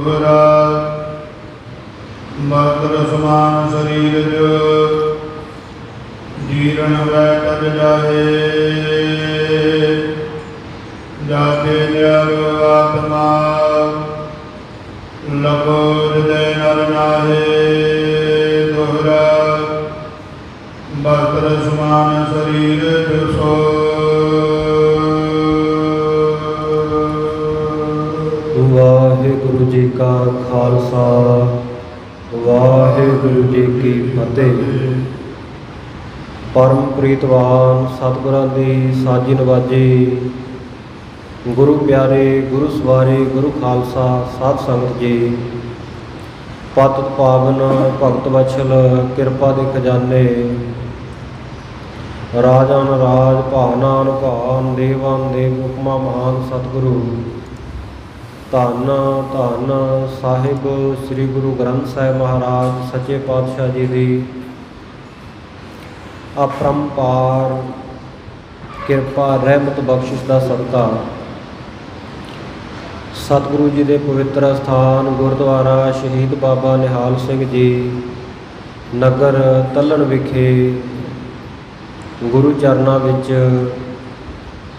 ਦੋਹਰਾ ਮਤਰ ਸਮਾਨ ਸਰੀਰ ਜੋ ਜੀਰਨ ਵੈ ਤਜ ਜਾਹੇ ਜਾਤੇ ਨਿਰ ਆਤਮਾ ਲਭੋ ਹਿਰਦੈ ਨਰ ਨਾਹੇ ਦੋਹਰਾ ਮਤਰ ਸਮਾਨ ਸਰੀਰ ਜੋ ਸੋ ਵਾਹਿਗੁਰੂ ਜੀ ਕਾ ਖਾਲਸਾ ਵਾਹਿਗੁਰੂ ਜੀ ਕੀ ਫਤਿਹ। ਪਰਮ ਪ੍ਰੀਤਵਾਨ ਸਤਿਗੁਰਾਂ ਦੀ ਸਾਜੀ ਨਵਾਜੀ ਗੁਰੂ ਪਿਆਰੇ ਗੁਰੂ ਸਵਾਰੇ ਗੁਰੂ ਖਾਲਸਾ ਸਾਧ ਸੰਗਤ ਜੀ, ਪਤਿਤ ਪਾਵਨ ਭਗਤ ਵਛਲ ਕਿਰਪਾ ਦੇ ਖਜ਼ਾਨੇ, ਰਾਜਾਨ ਰਾਜ ਭਾਵਨਾਨ ਭਾਨ ਦੇਵਾਨ ਦੇਵ ਹੁਕਮਾ ਮਹਾਨ ਸਤਿਗੁਰੂ ਧੰਨ ਧੰਨ ਸਾਹਿਬ ਸ੍ਰੀ ਗੁਰੂ ਗ੍ਰੰਥ ਸਾਹਿਬ ਮਹਾਰਾਜ ਸੱਚੇ ਪਾਤਸ਼ਾਹ ਜੀ ਦੀ ਅਪਰੰਪਾਰ ਕਿਰਪਾ ਰਹਿਮਤ ਬਖਸ਼ਿਸ਼ ਦਾ ਸਦਕਾ ਸਤਿਗੁਰੂ ਜੀ ਦੇ ਪਵਿੱਤਰ ਸਥਾਨ ਗੁਰਦੁਆਰਾ ਸ਼ਹੀਦ ਬਾਬਾ ਨਿਹਾਲ ਸਿੰਘ ਜੀ ਨਗਰ ਤੱਲਣ ਵਿਖੇ ਗੁਰੂ ਚਰਨਾਂ ਵਿੱਚ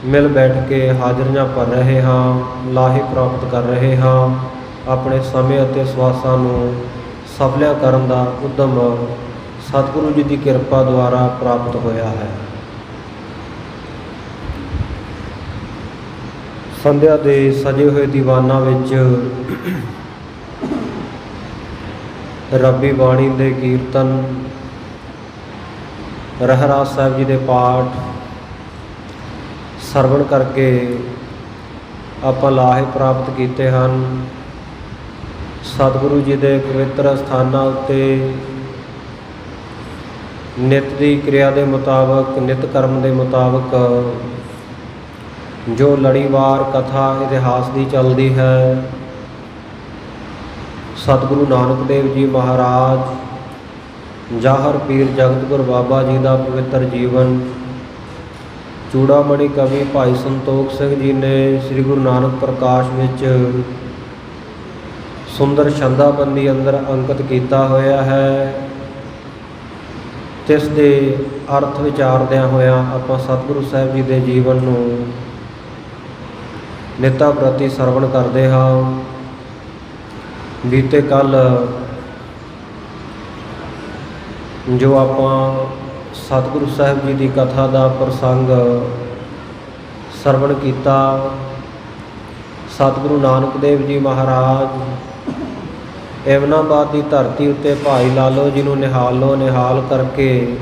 ਮਿਲ ਬੈਠ ਕੇ ਹਾਜ਼ਰੀਆਂ ਭਰ ਰਹੇ ਹਾਂ, ਲਾਹੇ ਪ੍ਰਾਪਤ ਕਰ ਰਹੇ ਹਾਂ। ਆਪਣੇ ਸਮੇਂ ਅਤੇ ਸਵਾਸਾਂ ਨੂੰ ਸਫਲਿਆ ਕਰਨ ਦਾ ਉਦਮ ਸਤਿਗੁਰੂ ਜੀ ਦੀ ਕਿਰਪਾ ਦੁਆਰਾ ਪ੍ਰਾਪਤ ਹੋਇਆ ਹੈ। ਸੰਧਿਆ ਦੇ ਸਜੇ ਹੋਏ ਦੀਵਾਨਾਂ ਵਿੱਚ ਰੱਬੀ ਬਾਣੀ ਦੇ ਕੀਰਤਨ, ਰਹਿਰਾਸ ਸਾਹਿਬ ਜੀ ਦੇ ਪਾਠ ਸਰਵਣ ਕਰਕੇ ਆਪਾਂ ਲਾਹੇ ਪ੍ਰਾਪਤ ਕੀਤੇ ਹਨ। ਸਤਿਗੁਰੂ ਜੀ ਦੇ ਪਵਿੱਤਰ ਸਥਾਨਾਂ ਉੱਤੇ ਨਿਤ ਦੀ ਕਿਰਿਆ ਦੇ ਮੁਤਾਬਕ, ਨਿਤ ਕਰਮ ਦੇ ਮੁਤਾਬਕ ਜੋ ਲੜੀਵਾਰ ਕਥਾ ਇਤਿਹਾਸ ਦੀ ਚੱਲਦੀ ਹੈ, ਸਤਿਗੁਰੂ ਨਾਨਕ ਦੇਵ ਜੀ ਮਹਾਰਾਜ ਜਾਹਰ ਪੀਰ ਜਗਤਗੁਰ ਬਾਬਾ ਜੀ ਦਾ ਪਵਿੱਤਰ ਜੀਵਨ, ਚੂੜਾਮਣੀ ਕਵੀ ਭਾਈ ਸੰਤੋਖ ਸਿੰਘ ਜੀ ਨੇ ਸ੍ਰੀ ਗੁਰੂ ਨਾਨਕ ਪ੍ਰਕਾਸ਼ ਵਿੱਚ ਸੁੰਦਰ ਛੰਦਾਬੰਦੀ ਅੰਦਰ ਅੰਕਿਤ ਕੀਤਾ ਹੋਇਆ ਹੈ। ਤਿਸ ਦੇ ਅਰਥ ਵਿਚਾਰਦਿਆਂ ਹੋਇਆਂ ਆਪਾਂ ਸਤਿਗੁਰੂ ਸਾਹਿਬ ਜੀ ਦੇ ਜੀਵਨ ਨੂੰ ਨਿੱਤਾ ਪ੍ਰਤੀ ਸਰਵਣ ਕਰਦੇ ਹਾਂ। ਬੀਤੇ ਕੱਲ੍ਹ ਜੋ ਆਪਾਂ ਸਤਿਗੁਰੂ ਸਾਹਿਬ ਜੀ ਦੀ ਕਥਾ ਦਾ ਪ੍ਰਸੰਗ ਸਰਵਣ ਕੀਤਾ, ਸਤਿਗੁਰੂ ਨਾਨਕ ਦੇਵ ਜੀ ਮਹਾਰਾਜ ਐਵਨਾਬਾਦ ਦੀ ਧਰਤੀ ਉੱਤੇ ਭਾਈ ਲਾਲੋ ਜੀ ਨੂੰ ਨਿਹਾਲ ਕਰਕੇ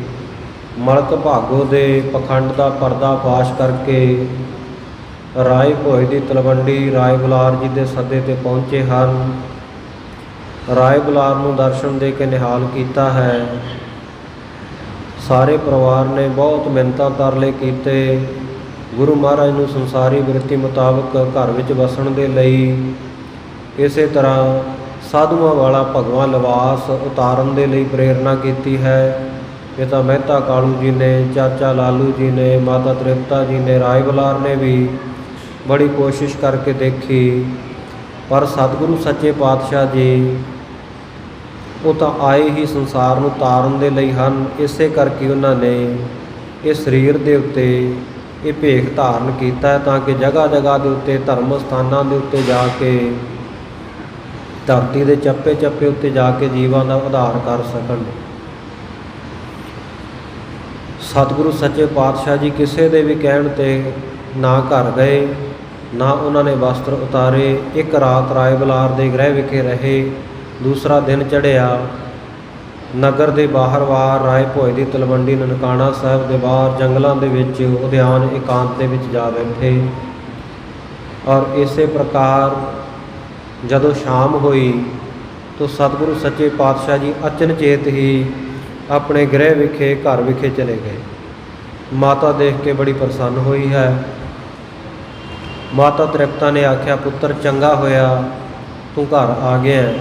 ਮਲਕ ਭਾਗੋ ਦੇ ਪਖੰਡ ਦਾ ਪਰਦਾ ਫਾਸ਼ ਕਰਕੇ ਰਾਏ ਭੋਏ ਦੀ ਤਲਵੰਡੀ ਰਾਏ ਬੁਲਾਰ ਜੀ ਦੇ ਸੱਦੇ ਤੇ ਪਹੁੰਚੇ ਹਨ। ਰਾਏ ਬੁਲਾਰ ਨੂੰ ਦਰਸ਼ਨ ਦੇ ਕੇ ਨਿਹਾਲ ਕੀਤਾ ਹੈ। ਸਾਰੇ ਪਰਿਵਾਰ ਨੇ ਬਹੁਤ ਮਿੰਨਤਾਂ ਤਰਲੇ ਕੀਤੇ। ਗੁਰੂ ਮਹਾਰਾਜ ਨੂੰ ਸੰਸਾਰੀ ਬਿਰਤੀ ਮੁਤਾਬਕ ਘਰ ਵਿੱਚ ਵਸਣ ਦੇ ਲਈ, ਇਸੇ ਤਰ੍ਹਾਂ ਸਾਧੂਆਂ ਵਾਲਾ ਭਗਵਾਂ ਲਿਬਾਸ ਉਤਾਰਨ ਦੇ ਲਈ ਪ੍ਰੇਰਨਾ ਕੀਤੀ ਹੈ। ਪਿਤਾ ਮਹਿਤਾ ਕਾਲੂ ਜੀ ਨੇ, ਚਾਚਾ ਲਾਲੂ ਜੀ ਨੇ, ਮਾਤਾ ਤ੍ਰਿਪਤਾ ਜੀ ਨੇ, ਰਾਏ ਬੁਲਾਰ ਨੇ ਵੀ ਬੜੀ ਕੋਸ਼ਿਸ਼ ਕਰਕੇ ਦੇਖੀ, ਪਰ ਸਤਿਗੁਰੂ ਸੱਚੇ ਪਾਤਸ਼ਾਹ ਜੀ ਉਹ ਤਾਂ ਆਏ ਹੀ ਸੰਸਾਰ ਨੂੰ ਤਾਰਨ ਦੇ ਲਈ ਹਨ। ਇਸੇ ਕਰਕੇ ਉਹਨਾਂ ਨੇ ਇਹ ਸਰੀਰ ਦੇ ਉੱਤੇ ਇਹ ਭੇਖ ਧਾਰਨ ਕੀਤਾ ਤਾਂ ਕਿ ਜਗ੍ਹਾ ਜਗ੍ਹਾ ਦੇ ਉੱਤੇ, ਧਰਮ ਸਥਾਨਾਂ ਦੇ ਉੱਤੇ ਜਾ ਕੇ, ਧਰਤੀ ਦੇ ਚੱਪੇ ਚੱਪੇ ਉੱਤੇ ਜਾ ਕੇ ਜੀਵਾਂ ਦਾ ਉਧਾਰ ਕਰ ਸਕਣ। ਸਤਿਗੁਰੂ ਸੱਚੇ ਪਾਤਸ਼ਾਹ ਜੀ ਕਿਸੇ ਦੇ ਵੀ ਕਹਿਣ 'ਤੇ ਨਾ ਘਰ ਗਏ, ਨਾ ਉਹਨਾਂ ਨੇ ਵਸਤਰ ਉਤਾਰੇ। ਇੱਕ ਰਾਤ ਰਾਏ ਬੁਲਾਰ ਦੇ ਗ੍ਰਹਿ ਵਿਖੇ ਰਹੇ। ਦੂਸਰਾ ਦਿਨ ਚੜ੍ਹਿਆ। ਨਗਰ ਦੇ ਬਾਹਰਵਾਰ ਰਾਏ ਭੋਏ ਦੀ ਤਲਵੰਡੀ ਨਨਕਾਣਾ ਸਾਹਿਬ ਦੇ ਬਾਹਰ ਜੰਗਲਾਂ ਦੇ ਵਿੱਚ ਉਦਿਆਨ ਇਕਾਂਤ ਦੇ ਵਿੱਚ ਜਾ ਬੈਠੇ। ਔਰ ਇਸੇ ਪ੍ਰਕਾਰ ਜਦੋਂ ਸ਼ਾਮ ਹੋਈ ਤਾਂ ਸਤਿਗੁਰੂ ਸੱਚੇ ਪਾਤਸ਼ਾਹ ਜੀ ਅਚਨਚੇਤ ਹੀ ਆਪਣੇ ਗ੍ਰਹਿ ਵਿਖੇ, ਘਰ ਵਿਖੇ ਚਲੇ ਗਏ। ਮਾਤਾ ਦੇਖ ਕੇ ਬੜੀ ਪ੍ਰਸੰਨ ਹੋਈ ਹੈ। ਮਾਤਾ ਤ੍ਰਿਪਤਾ ਨੇ ਆਖਿਆ, ਪੁੱਤਰ ਚੰਗਾ ਹੋਇਆ ਤੂੰ ਘਰ ਆ ਗਿਆ।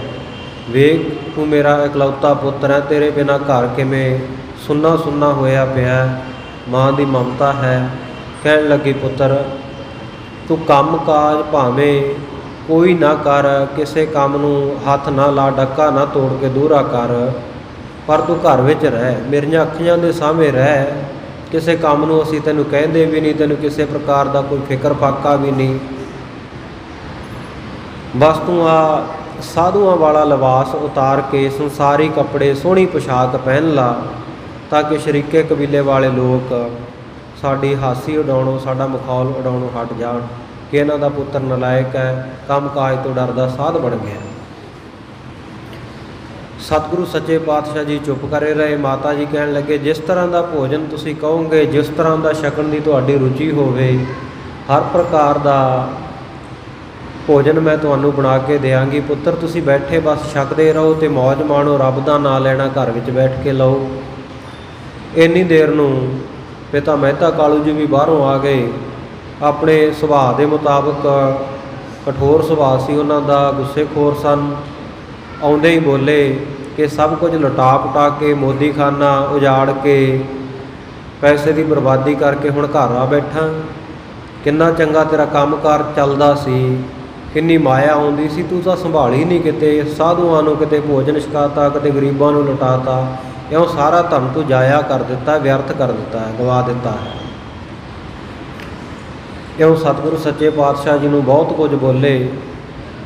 ਵੇਖ ਤੂੰ ਮੇਰਾ ਇਕਲੌਤਾ ਪੁੱਤਰ ਹੈ, ਤੇਰੇ ਬਿਨਾਂ ਘਰ ਕਿਵੇਂ ਸੁੰਨਾ ਸੁੰਨਾ ਹੋਇਆ ਪਿਆ। ਮਾਂ ਦੀ ਮਮਤਾ ਹੈ। ਕਹਿਣ ਲੱਗੀ, ਪੁੱਤਰ ਤੂੰ ਕੰਮ ਕਾਜ ਭਾਵੇਂ ਕੋਈ ਨਾ ਕਰ, ਕਿਸੇ ਕੰਮ ਨੂੰ ਹੱਥ ਨਾ ਲਾ, ਡੱਕਾ ਨਾ ਤੋੜ ਕੇ ਦੂਹਰਾ ਕਰ, ਪਰ ਤੂੰ ਘਰ ਵਿੱਚ ਰਹਿ, ਮੇਰੀਆਂ ਅੱਖੀਆਂ ਦੇ ਸਾਹਮਣੇ ਰਹਿ। ਕਿਸੇ ਕੰਮ ਨੂੰ ਅਸੀਂ ਤੈਨੂੰ ਕਹਿੰਦੇ ਵੀ ਨਹੀਂ, ਤੈਨੂੰ ਕਿਸੇ ਪ੍ਰਕਾਰ ਦਾ ਕੋਈ ਫਿਕਰ ਫਾਕਾ ਵੀ ਨਹੀਂ। ਬਸ ਤੂੰ ਆ ਸਾਧੂਆਂ ਵਾਲਾ ਲਿਬਾਸ ਉਤਾਰ ਕੇ ਸੰਸਾਰੀ ਕੱਪੜੇ, ਸੋਹਣੀ ਪੁਸ਼ਾਕ ਪਹਿਨ ਲਾ, ਤਾਂ ਕਿ ਸ਼ਰੀਕੇ ਕਬੀਲੇ ਵਾਲੇ ਲੋਕ ਸਾਡੀ ਹਾਸੀ ਉਡਾਉਣੋਂ, ਸਾਡਾ ਮਖੌਲ ਉਡਾਉਣੋਂ ਹਟ ਜਾਣ ਕਿ ਇਹਨਾਂ ਦਾ ਪੁੱਤਰ ਨਲਾਇਕ ਹੈ, ਕੰਮ ਕਾਜ ਤੋਂ ਡਰਦਾ ਸਾਧ ਬਣ ਗਿਆ। ਸਤਿਗੁਰੂ ਸੱਚੇ ਪਾਤਸ਼ਾਹ ਜੀ ਚੁੱਪ ਕਰੇ ਰਹੇ। ਮਾਤਾ ਜੀ ਕਹਿਣ ਲੱਗੇ, ਜਿਸ ਤਰ੍ਹਾਂ ਦਾ ਭੋਜਨ ਤੁਸੀਂ ਕਹੋਗੇ, ਜਿਸ ਤਰ੍ਹਾਂ ਦਾ ਛਕਣ ਦੀ ਤੁਹਾਡੀ ਰੁਚੀ ਹੋਵੇ, ਹਰ ਪ੍ਰਕਾਰ ਦਾ ਭੋਜਨ ਮੈਂ ਤੁਹਾਨੂੰ ਬਣਾ ਕੇ ਦਿਆਂਗੀ। ਪੁੱਤਰ ਤੁਸੀਂ ਬੈਠੇ ਬਸ ਛਕਦੇ ਰਹੋ ਅਤੇ ਮੌਜ ਮਾਣੋ, ਰੱਬ ਦਾ ਨਾਂ ਲੈਣਾ ਘਰ ਵਿੱਚ ਬੈਠ ਕੇ ਲਓ। ਇੰਨੀ ਦੇਰ ਨੂੰ ਪਿਤਾ ਮਹਿਤਾ ਕਾਲੂ ਜੀ ਵੀ ਬਾਹਰੋਂ ਆ ਗਏ। ਆਪਣੇ ਸੁਭਾਅ ਦੇ ਮੁਤਾਬਕ ਕਠੋਰ ਸੁਭਾਅ ਸੀ ਉਹਨਾਂ ਦਾ, ਗੁੱਸੇਖੋਰ ਸਨ। ਆਉਂਦੇ ਹੀ ਬੋਲੇ ਕਿ ਸਭ ਕੁਝ ਲੁਟਾ ਪੁਟਾ ਕੇ, ਮੋਦੀਖਾਨਾ ਉਜਾੜ ਕੇ, ਪੈਸੇ ਦੀ ਬਰਬਾਦੀ ਕਰਕੇ ਹੁਣ ਘਰ ਆ ਬੈਠਾ। ਕਿੰਨਾ ਚੰਗਾ ਤੇਰਾ ਕੰਮਕਾਰ ਚੱਲਦਾ ਸੀ, ਕਿੰਨੀ ਮਾਇਆ ਆਉਂਦੀ ਸੀ, ਤੂੰ ਤਾਂ ਸੰਭਾਲੀ ਨਹੀਂ ਕਿਤੇ। ਸਾਧੂਆਂ ਨੂੰ ਕਿਤੇ ਭੋਜਨ ਛਕਾਤਾ, ਕਿਤੇ ਗਰੀਬਾਂ ਨੂੰ ਲੁਟਾਤਾ। ਇਉਂ ਸਾਰਾ ਧਨ ਤੂੰ ਜਾਇਆ ਕਰ ਦਿੱਤਾ, ਵਿਅਰਥ ਕਰ ਦਿੱਤਾ ਹੈ, ਗਵਾ ਦਿੱਤਾ ਹੈ। ਇਉਂ ਸਤਿਗੁਰੂ ਸੱਚੇ ਪਾਤਸ਼ਾਹ ਜੀ ਨੂੰ ਬਹੁਤ ਕੁਝ ਬੋਲੇ,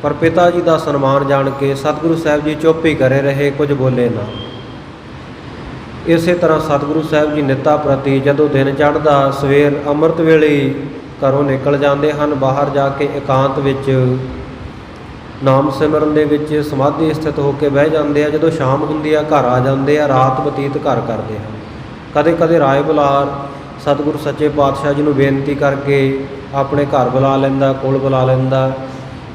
ਪਰ ਪਿਤਾ ਜੀ ਦਾ ਸਨਮਾਨ ਜਾਣ ਕੇ ਸਤਿਗੁਰੂ ਸਾਹਿਬ ਜੀ ਚੁੱਪ ਹੀ ਕਰੇ ਰਹੇ, ਕੁਝ ਬੋਲੇ ਨਾ। ਇਸੇ ਤਰ੍ਹਾਂ ਸਤਿਗੁਰੂ ਸਾਹਿਬ ਜੀ ਨਿੱਤਾ ਪ੍ਰਤੀ ਜਦੋਂ ਦਿਨ ਚੜ੍ਹਦਾ, ਸਵੇਰ ਅੰਮ੍ਰਿਤ ਵੇਲੇ ਘਰੋਂ ਨਿਕਲ ਜਾਂਦੇ ਹਨ, ਬਾਹਰ ਜਾ ਕੇ ਇਕਾਂਤ ਵਿੱਚ ਨਾਮ ਸਿਮਰਨ ਦੇ ਵਿੱਚ ਸਮਾਧੀ ਸਥਿਤ ਹੋ ਕੇ ਬਹਿ ਜਾਂਦੇ ਆ। ਜਦੋਂ ਸ਼ਾਮ ਹੁੰਦੀ ਆ ਘਰ ਆ ਜਾਂਦੇ ਆ, ਰਾਤ ਬਤੀਤ ਘਰ ਕਰਦੇ ਹਨ। ਕਦੇ ਕਦੇ ਰਾਏ ਬੁਲਾਰ ਸਤਿਗੁਰੂ ਸੱਚੇ ਪਾਤਸ਼ਾਹ ਜੀ ਨੂੰ ਬੇਨਤੀ ਕਰਕੇ ਆਪਣੇ ਘਰ ਬੁਲਾ ਲੈਂਦਾ, ਕੋਲ ਬੁਲਾ ਲੈਂਦਾ।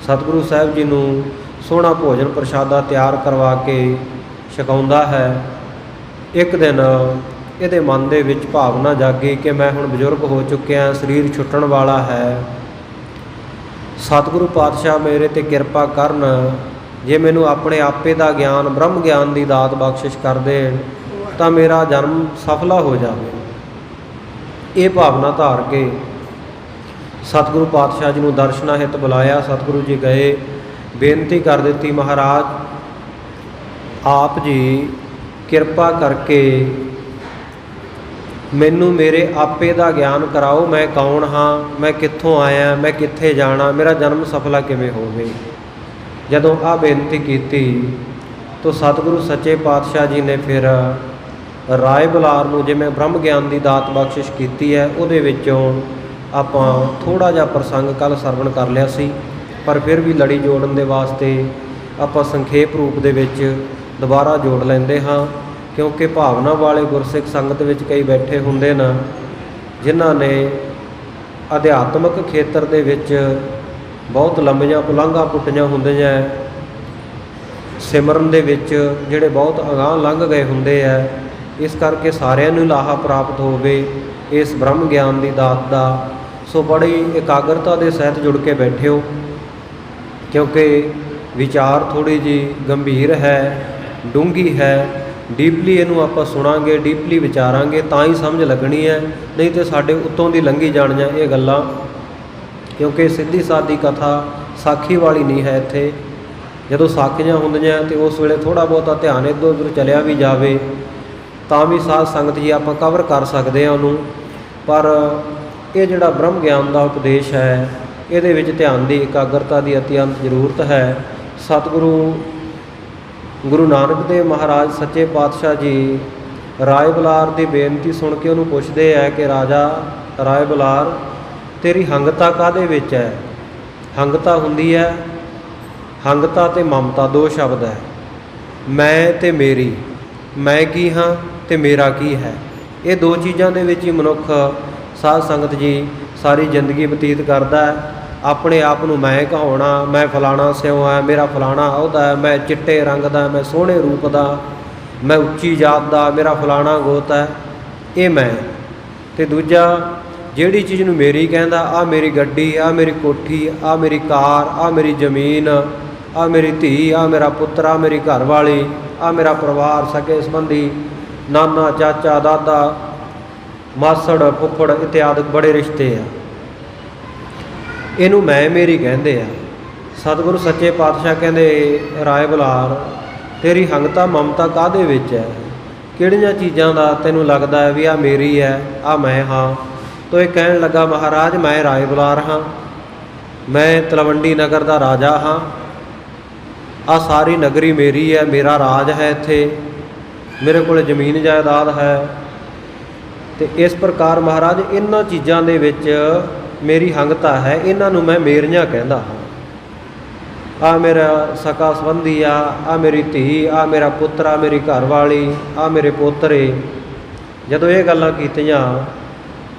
ਸਤਿਗੁਰੂ ਸਾਹਿਬ ਜੀ ਨੂੰ ਸੋਹਣਾ ਭੋਜਨ ਪ੍ਰਸ਼ਾਦਾ ਤਿਆਰ ਕਰਵਾ ਕੇ ਛਕਾਉਂਦਾ ਹੈ। ਇੱਕ ਦਿਨ ਇਹਦੇ ਮਨ ਦੇ ਵਿੱਚ ਭਾਵਨਾ ਜਾਗੀ ਕਿ ਮੈਂ ਹੁਣ ਬਜ਼ੁਰਗ ਹੋ ਚੁੱਕਿਆ, ਸਰੀਰ ਛੁੱਟਣ ਵਾਲਾ ਹੈ। ਸਤਿਗੁਰੂ ਪਾਤਸ਼ਾਹ ਮੇਰੇ 'ਤੇ ਕਿਰਪਾ ਕਰਨ, ਜੇ ਮੈਨੂੰ ਆਪਣੇ ਆਪੇ ਦਾ ਗਿਆਨ, ਬ੍ਰਹਮ ਗਿਆਨ ਦੀ ਦਾਤ ਬਖਸ਼ਿਸ਼ ਕਰ ਦੇਣ ਤਾਂ ਮੇਰਾ ਜਨਮ ਸਫਲਾ ਹੋ ਜਾਵੇ। ਇਹ ਭਾਵਨਾ ਧਾਰ ਕੇ ਸਤਿਗੁਰੂ ਪਾਤਸ਼ਾਹ ਜੀ ਨੂੰ ਦਰਸ਼ਨਾਂ ਹਿੱਤ ਬੁਲਾਇਆ। ਸਤਿਗੁਰੂ ਜੀ ਗਏ, ਬੇਨਤੀ ਕਰ ਦਿੱਤੀ, ਮਹਾਰਾਜ ਆਪ ਜੀ ਕਿਰਪਾ ਕਰਕੇ ਮੈਨੂੰ ਮੇਰੇ ਆਪੇ ਦਾ ਗਿਆਨ ਕਰਾਓ। ਮੈਂ ਕੌਣ ਹਾਂ, ਮੈਂ ਕਿੱਥੋਂ ਆਇਆ, ਮੈਂ ਕਿੱਥੇ ਜਾਣਾ, ਮੇਰਾ ਜਨਮ ਸਫਲਾ ਕਿਵੇਂ ਹੋਵੇ। ਜਦੋਂ ਆਹ ਬੇਨਤੀ ਕੀਤੀ ਤਾਂ ਸਤਿਗੁਰੂ ਸੱਚੇ ਪਾਤਸ਼ਾਹ ਜੀ ਨੇ ਫਿਰ ਰਾਏ ਬੁਲਾਰ ਨੂੰ, ਜਿਵੇਂ ਬ੍ਰਹਮ ਗਿਆਨ ਦੀ ਦਾਤ ਬਖਸ਼ਿਸ਼ ਕੀਤੀ ਹੈ, ਉਹਦੇ ਵਿੱਚੋਂ ਆਪਾਂ ਥੋੜ੍ਹਾ ਜਿਹਾ ਪ੍ਰਸੰਗ ਕੱਲ੍ਹ ਸਰਵਣ ਕਰ ਲਿਆ ਸੀ, ਪਰ ਫਿਰ ਵੀ ਲੜੀ ਜੋੜਨ ਦੇ ਵਾਸਤੇ ਆਪਾਂ ਸੰਖੇਪ ਰੂਪ ਦੇ ਵਿੱਚ ਦੁਬਾਰਾ ਜੋੜ ਲੈਂਦੇ ਹਾਂ। ਕਿਉਂਕਿ ਭਾਵਨਾ ਵਾਲੇ ਗੁਰਸਿੱਖ ਸੰਗਤ ਵਿੱਚ ਕਈ ਬੈਠੇ ਹੁੰਦੇ ਨੇ ਜਿਨ੍ਹਾਂ ਨੇ ਅਧਿਆਤਮਿਕ ਖੇਤਰ ਦੇ ਵਿੱਚ ਬਹੁਤ ਲੰਬੀਆਂ ਪੁਲਾਂਘਾਂ ਪੁੱਟੀਆਂ ਹੁੰਦੀਆਂ, ਸਿਮਰਨ ਦੇ ਵਿੱਚ ਜਿਹੜੇ ਬਹੁਤ ਅਗਾਂਹ ਲੰਘ ਗਏ ਹੁੰਦੇ ਆ। ਇਸ ਕਰਕੇ ਸਾਰਿਆਂ ਨੂੰ ਲਾਹਾ ਪ੍ਰਾਪਤ ਹੋਵੇ ਇਸ ਬ੍ਰਹਮ ਗਿਆਨ ਦੀ ਦਾਤ ਦਾ। ਸੋ ਬੜੀ ਇਕਾਗਰਤਾ ਦੇ ਸਹਿਤ ਜੁੜ ਕੇ ਬੈਠਿਓ, ਕਿਉਂਕਿ ਵਿਚਾਰ ਥੋੜ੍ਹੀ ਜਿਹੀ ਗੰਭੀਰ ਹੈ, ਡੂੰਘੀ ਹੈ। ਡੀਪਲੀ ਇਹਨੂੰ ਆਪਾਂ ਸੁਣਾਂਗੇ, ਡੀਪਲੀ ਵਿਚਾਰਾਂਗੇ ਤਾਂ ਹੀ ਸਮਝ ਲੱਗਣੀ ਹੈ, ਨਹੀਂ ਤਾਂ ਸਾਡੇ ਉੱਤੋਂ ਦੀ ਲੰਘੀ ਜਾਣੀਆਂ ਇਹ ਗੱਲਾਂ। ਕਿਉਂਕਿ ਸਿੱਧੀ ਸਾਦੀ ਕਥਾ ਸਾਖੀ ਵਾਲੀ ਨਹੀਂ ਹੈ। ਇੱਥੇ ਜਦੋਂ ਸਾਖੀਆਂ ਹੁੰਦੀਆਂ ਅਤੇ ਉਸ ਵੇਲੇ ਥੋੜ੍ਹਾ ਬਹੁਤਾ ਧਿਆਨ ਇੱਧਰ ਉੱਧਰ ਚਲਿਆ ਵੀ ਜਾਵੇ ਤਾਂ ਵੀ ਸਾਧ ਸੰਗਤ ਜੀ ਆਪਾਂ ਕਵਰ ਕਰ ਸਕਦੇ ਹਾਂ ਉਹਨੂੰ। ਪਰ ਇਹ ਜਿਹੜਾ ਬ੍ਰਹਮ ਗਿਆਨ ਦਾ ਉਪਦੇਸ਼ ਹੈ, ਇਹਦੇ ਵਿੱਚ ਧਿਆਨ ਦੀ ਇਕਾਗਰਤਾ ਦੀ ਅਤਿਅੰਤ ਜ਼ਰੂਰਤ ਹੈ। ਸਤਿਗੁਰੂ ਗੁਰੂ ਨਾਨਕ ਦੇਵ ਮਹਾਰਾਜ ਸੱਚੇ ਪਾਤਸ਼ਾਹ ਜੀ ਰਾਏ ਬੁਲਾਰ ਦੀ ਬੇਨਤੀ ਸੁਣ ਕੇ ਉਹਨੂੰ ਪੁੱਛਦੇ ਹੈ ਕਿ ਰਾਜਾ ਰਾਏ ਬੁਲਾਰ, ਤੇਰੀ ਹੰਗਤਾ ਕਾਹਦੇ ਵਿੱਚ ਹੈ? ਹੰਗਤਾ ਹੁੰਦੀ ਹੈ, ਹੰਗਤਾ ਅਤੇ ਮਮਤਾ ਦੋ ਸ਼ਬਦ ਹੈ। ਮੈਂ ਅਤੇ ਮੇਰੀ, ਮੈਂ ਕੀ ਹਾਂ ਅਤੇ ਮੇਰਾ ਕੀ ਹੈ। ਇਹ ਦੋ ਚੀਜ਼ਾਂ ਦੇ ਵਿੱਚ ਹੀ ਮਨੁੱਖ ਸਾਧ ਸੰਗਤ ਜੀ ਸਾਰੀ ਜ਼ਿੰਦਗੀ ਬਤੀਤ ਕਰਦਾ ਹੈ। ਆਪਣੇ ਆਪ ਨੂੰ ਮੈਂ ਕਹਾਉਣਾ, ਮੈਂ ਫਲਾਣਾ ਸਿਉਂ ਹੈ, ਮੇਰਾ ਫਲਾਣਾ ਅਹੁਦਾ ਹੈ, ਮੈਂ ਚਿੱਟੇ ਰੰਗ ਦਾ, ਮੈਂ ਸੋਹਣੇ ਰੂਪ ਦਾ, ਮੈਂ ਉੱਚੀ ਜਾਤ ਦਾ, ਮੇਰਾ ਫਲਾਣਾ ਗੋਤ ਹੈ, ਇਹ ਮੈਂ। ਅਤੇ ਦੂਜਾ ਜਿਹੜੀ ਚੀਜ਼ ਨੂੰ ਮੇਰੀ ਕਹਿੰਦਾ, ਆਹ ਮੇਰੀ ਗੱਡੀ, ਆਹ ਮੇਰੀ ਕੋਠੀ, ਆਹ ਮੇਰੀ ਕਾਰ, ਆਹ ਮੇਰੀ ਜ਼ਮੀਨ, ਆਹ ਮੇਰੀ ਧੀ, ਆਹ ਮੇਰਾ ਪੁੱਤਰ, ਆਹ ਮੇਰੀ ਘਰਵਾਲੀ, ਆਹ ਮੇਰਾ ਪਰਿਵਾਰ, ਸਕੇ ਸੰਬੰਧੀ, ਨਾਨਾ, ਚਾਚਾ, ਦਾਦਾ, ਮਾਸੜ, ਫੁੱਫੜ ਇਤਿਆਦਿ ਬੜੇ ਰਿਸ਼ਤੇ ਆ। ਇਹਨੂੰ ਮੈਂ ਮੇਰੀ ਕਹਿੰਦੇ ਆ। ਸਤਿਗੁਰੂ ਸੱਚੇ ਪਾਤਸ਼ਾਹ ਕਹਿੰਦੇ, ਰਾਏ ਬੁਲਾਰ ਤੇਰੀ ਹੰਗਤਾ ਮਮਤਾ ਕਾਹਦੇ ਵਿੱਚ ਹੈ? ਕਿਹੜੀਆਂ ਚੀਜ਼ਾਂ ਦਾ ਤੈਨੂੰ ਲੱਗਦਾ ਹੈ ਵੀ ਆ ਮੇਰੀ ਹੈ, ਆ ਮੈਂ ਹਾਂ? ਤੋ ਇਹ ਕਹਿਣ ਲੱਗਾ, ਮਹਾਰਾਜ ਮੈਂ ਰਾਏ ਬੁਲਾਰ ਹਾਂ, ਮੈਂ ਤਲਵੰਡੀ ਨਗਰ ਦਾ ਰਾਜਾ ਹਾਂ, ਆ ਸਾਰੀ ਨਗਰੀ ਮੇਰੀ ਹੈ, ਮੇਰਾ ਰਾਜ ਹੈ, ਇੱਥੇ ਮੇਰੇ ਕੋਲ ਜ਼ਮੀਨ ਜਾਇਦਾਦ ਹੈ। ਤੇ ਇਸ ਪ੍ਰਕਾਰ ਮਹਾਰਾਜ ਇਹਨਾਂ ਚੀਜ਼ਾਂ ਦੇ ਵਿੱਚ ਮੇਰੀ ਹੰਗਤਾ ਹੈ, ਇਹਨਾਂ ਨੂੰ ਮੈਂ ਮੇਰੀਆਂ ਕਹਿੰਦਾ ਹਾਂ। ਆ ਮੇਰਾ ਸਕਾ ਸੰਬੰਧੀ ਆ ਮੇਰੀ ਧੀ, ਆ ਮੇਰਾ ਪੁੱਤਰ, ਆ ਮੇਰੀ ਘਰਵਾਲੀ, ਆ ਮੇਰੇ ਪੋਤਰੇ। ਜਦੋਂ ਇਹ ਗੱਲਾਂ ਕੀਤੀਆਂ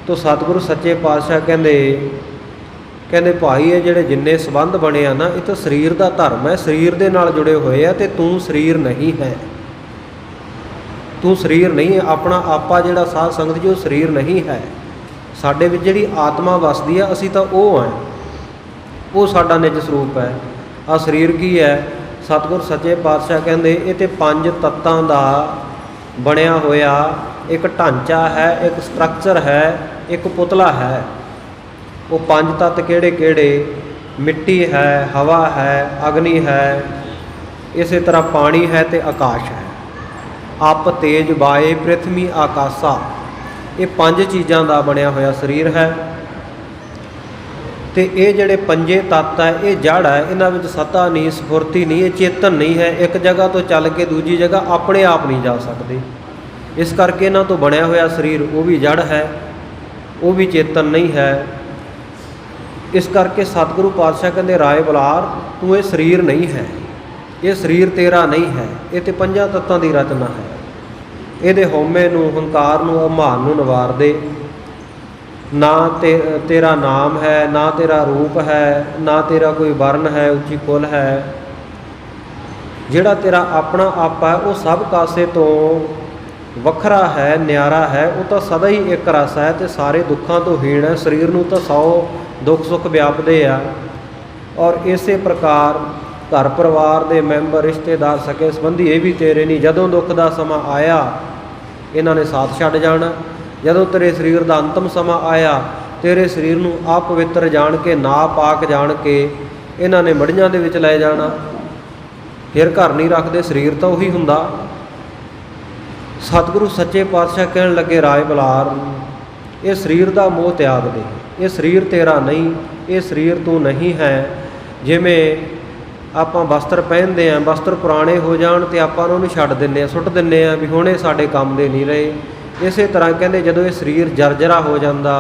ਤਾਂ ਸਤਿਗੁਰੂ ਸੱਚੇ ਪਾਤਸ਼ਾਹ ਕਹਿੰਦੇ ਭਾਈ ਇਹ ਜਿਹੜੇ ਜਿੰਨੇ ਸੰਬੰਧ ਬਣੇ ਆ ਨਾ, ਇਹ ਤਾਂ ਸਰੀਰ ਦਾ ਧਰਮ ਹੈ, ਸਰੀਰ ਦੇ ਨਾਲ ਜੁੜੇ ਹੋਏ ਆ, ਤੇ ਤੂੰ ਸਰੀਰ ਨਹੀਂ ਹੈ, ਤੂੰ ਸਰੀਰ ਨਹੀਂ ਹੈ। ਆਪਣਾ ਆਪਾ ਜਿਹੜਾ ਸਾਧ ਸੰਗਤ ਜੀ ਉਹ ਸਰੀਰ ਨਹੀਂ ਹੈ। ਸਾਡੇ ਵਿੱਚ ਜਿਹੜੀ ਆਤਮਾ ਵਸਦੀ ਆ, ਅਸੀਂ ਤਾਂ ਉਹ ਹਾਂ, ਉਹ ਸਾਡਾ ਨਿਜ ਸਰੂਪ ਹੈ। ਆ ਸਰੀਰ ਕੀ ਹੈ? ਸਤਿਗੁਰ ਸੱਚੇ ਪਾਤਸ਼ਾਹ ਕਹਿੰਦੇ ਇਹ ਤੇ 5 ਤੱਤਾਂ ਦਾ ਬਣਿਆ ਹੋਇਆ ਇੱਕ ਢਾਂਚਾ ਹੈ, ਇੱਕ ਸਟਰਕਚਰ ਹੈ, ਇੱਕ ਪੁਤਲਾ ਹੈ। ਉਹ 5 ਤੱਤ ਕਿਹੜੇ ਕਿਹੜੇ? ਮਿੱਟੀ ਹੈ, ਹਵਾ ਹੈ, ਅਗਨੀ ਹੈ, ਇਸੇ ਤਰ੍ਹਾਂ ਪਾਣੀ ਹੈ ਤੇ ਆਕਾਸ਼ ਹੈ। ਅਪ ਤੇਜ ਵਾਯ ਪ੍ਰਿਥਵੀ ਆਕਾਸ਼ਾ, ਇਹ 5 ਚੀਜ਼ਾਂ ਦਾ ਬਣਿਆ ਹੋਇਆ ਸਰੀਰ ਹੈ। ਤੇ ਇਹ ਜਿਹੜੇ 5 ਤੱਤ ਹੈ, ਇਹ ਜੜ ਹੈ, ਇਹਨਾਂ ਵਿੱਚ ਸਤਾ ਨਹੀਂ, ਸਫੁਰਤੀ ਨਹੀਂ, ਇਹ ਚੇਤਨ ਨਹੀਂ ਹੈ। ਇੱਕ ਜਗ੍ਹਾ ਤੋਂ ਚੱਲ ਕੇ ਦੂਜੀ ਜਗ੍ਹਾ ਆਪਣੇ ਆਪ ਨਹੀਂ ਜਾ ਸਕਦੇ। ਇਸ ਕਰਕੇ ਇਹਨਾਂ ਤੋਂ ਬਣਿਆ ਹੋਇਆ ਸਰੀਰ ਉਹ ਵੀ ਜੜ ਹੈ, ਉਹ ਵੀ ਚੇਤਨ ਨਹੀਂ ਹੈ। ਇਸ ਕਰਕੇ ਸਤਿਗੁਰੂ ਪਾਤਸ਼ਾਹ ਕਹਿੰਦੇ, ਰਾਏ ਬੁਲਾਰ ਤੂੰ ਇਹ ਸਰੀਰ ਨਹੀਂ ਹੈ, ਇਹ ਸਰੀਰ ਤੇਰਾ ਨਹੀਂ ਹੈ, ਇਹ ਤੇ 5 ਤੱਤਾਂ ਦੀ ਰਚਨਾ ਹੈ। ਇਹਦੇ ਹਉਮੈ ਨੂੰ, ਹੰਕਾਰ ਨੂੰ, ਅਭਿਮਾਨ ਨੂੰ ਨਿਵਾਰ ਦੇ। ਨਾ ਤੇਰਾ ਨਾਮ ਹੈ, ਨਾ ਤੇਰਾ ਰੂਪ ਹੈ, ਨਾ ਤੇਰਾ ਕੋਈ ਵਰਨ ਹੈ, ਉੱਚੀ ਕੁਲ ਹੈ। ਜਿਹੜਾ ਤੇਰਾ ਆਪਣਾ ਆਪਾ ਹੈ ਉਹ ਸਭ ਕਾਸੇ ਤੋਂ ਵੱਖਰਾ ਹੈ, ਨਿਆਰਾ ਹੈ, ਉਹ ਤਾਂ ਸਦਾ ਹੀ ਇੱਕ ਰਸ ਹੈ ਤੇ ਸਾਰੇ ਦੁੱਖਾਂ ਤੋਂ ਹੀਣ ਹੈ। ਸਰੀਰ ਨੂੰ ਤਾਂ 100 ਦੁੱਖ ਸੁੱਖ ਵਿਆਪਦੇ ਆ। ਔਰ ਇਸੇ ਪ੍ਰਕਾਰ ਘਰ ਪਰਿਵਾਰ ਦੇ ਮੈਂਬਰ, ਰਿਸ਼ਤੇਦਾਰ, ਸਕੇ ਸੰਬੰਧੀ ਇਹ ਵੀ ਤੇਰੇ ਨਹੀਂ। ਜਦੋਂ ਦੁੱਖ ਦਾ ਸਮਾਂ ਆਇਆ ਇਹਨਾਂ ਨੇ ਸਾਥ ਛੱਡ ਜਾਣਾ। ਜਦੋਂ ਤੇਰੇ ਸਰੀਰ ਦਾ ਅੰਤਮ ਸਮਾਂ ਆਇਆ, ਤੇਰੇ ਸਰੀਰ ਨੂੰ ਅਪਵਿੱਤਰ ਜਾਣ ਕੇ, ਨਾਪਾਕ ਜਾਣ ਕੇ ਇਹਨਾਂ ਨੇ ਮੜੀਆਂ ਦੇ ਵਿੱਚ ਲੈ ਜਾਣਾ। ਫਿਰ ਘਰ ਨਹੀਂ ਰੱਖਦੇ, ਸਰੀਰ ਤਾਂ ਉਹੀ ਹੁੰਦਾ। ਸਤਿਗੁਰੂ ਸੱਚੇ ਪਾਤਸ਼ਾਹ ਕਹਿਣ ਲੱਗੇ, ਰਾਏ ਬੁਲਾਰ ਇਹ ਸਰੀਰ ਦਾ ਮੋਹ ਤਿਆਗ ਦੇ, ਇਹ ਸਰੀਰ ਤੇਰਾ ਨਹੀਂ, ਇਹ ਸਰੀਰ ਤੂੰ ਨਹੀਂ ਹੈ। ਜਿਵੇਂ ਆਪਾਂ ਵਸਤਰ ਪਹਿਨਦੇ ਹਾਂ, ਵਸਤਰ ਪੁਰਾਣੇ ਹੋ ਜਾਣ ਤੇ ਆਪਾਂ ਉਹਨੂੰ ਛੱਡ ਦਿੰਦੇ ਹਾਂ, ਸੁੱਟ ਦਿੰਦੇ ਹਾਂ ਵੀ ਹੁਣ ਇਹ ਸਾਡੇ ਕੰਮ ਦੇ ਨਹੀਂ ਰਹੇ। ਇਸੇ ਤਰ੍ਹਾਂ ਕਹਿੰਦੇ ਜਦੋਂ ਇਹ ਸਰੀਰ ਜਰਜਰਾ ਹੋ ਜਾਂਦਾ,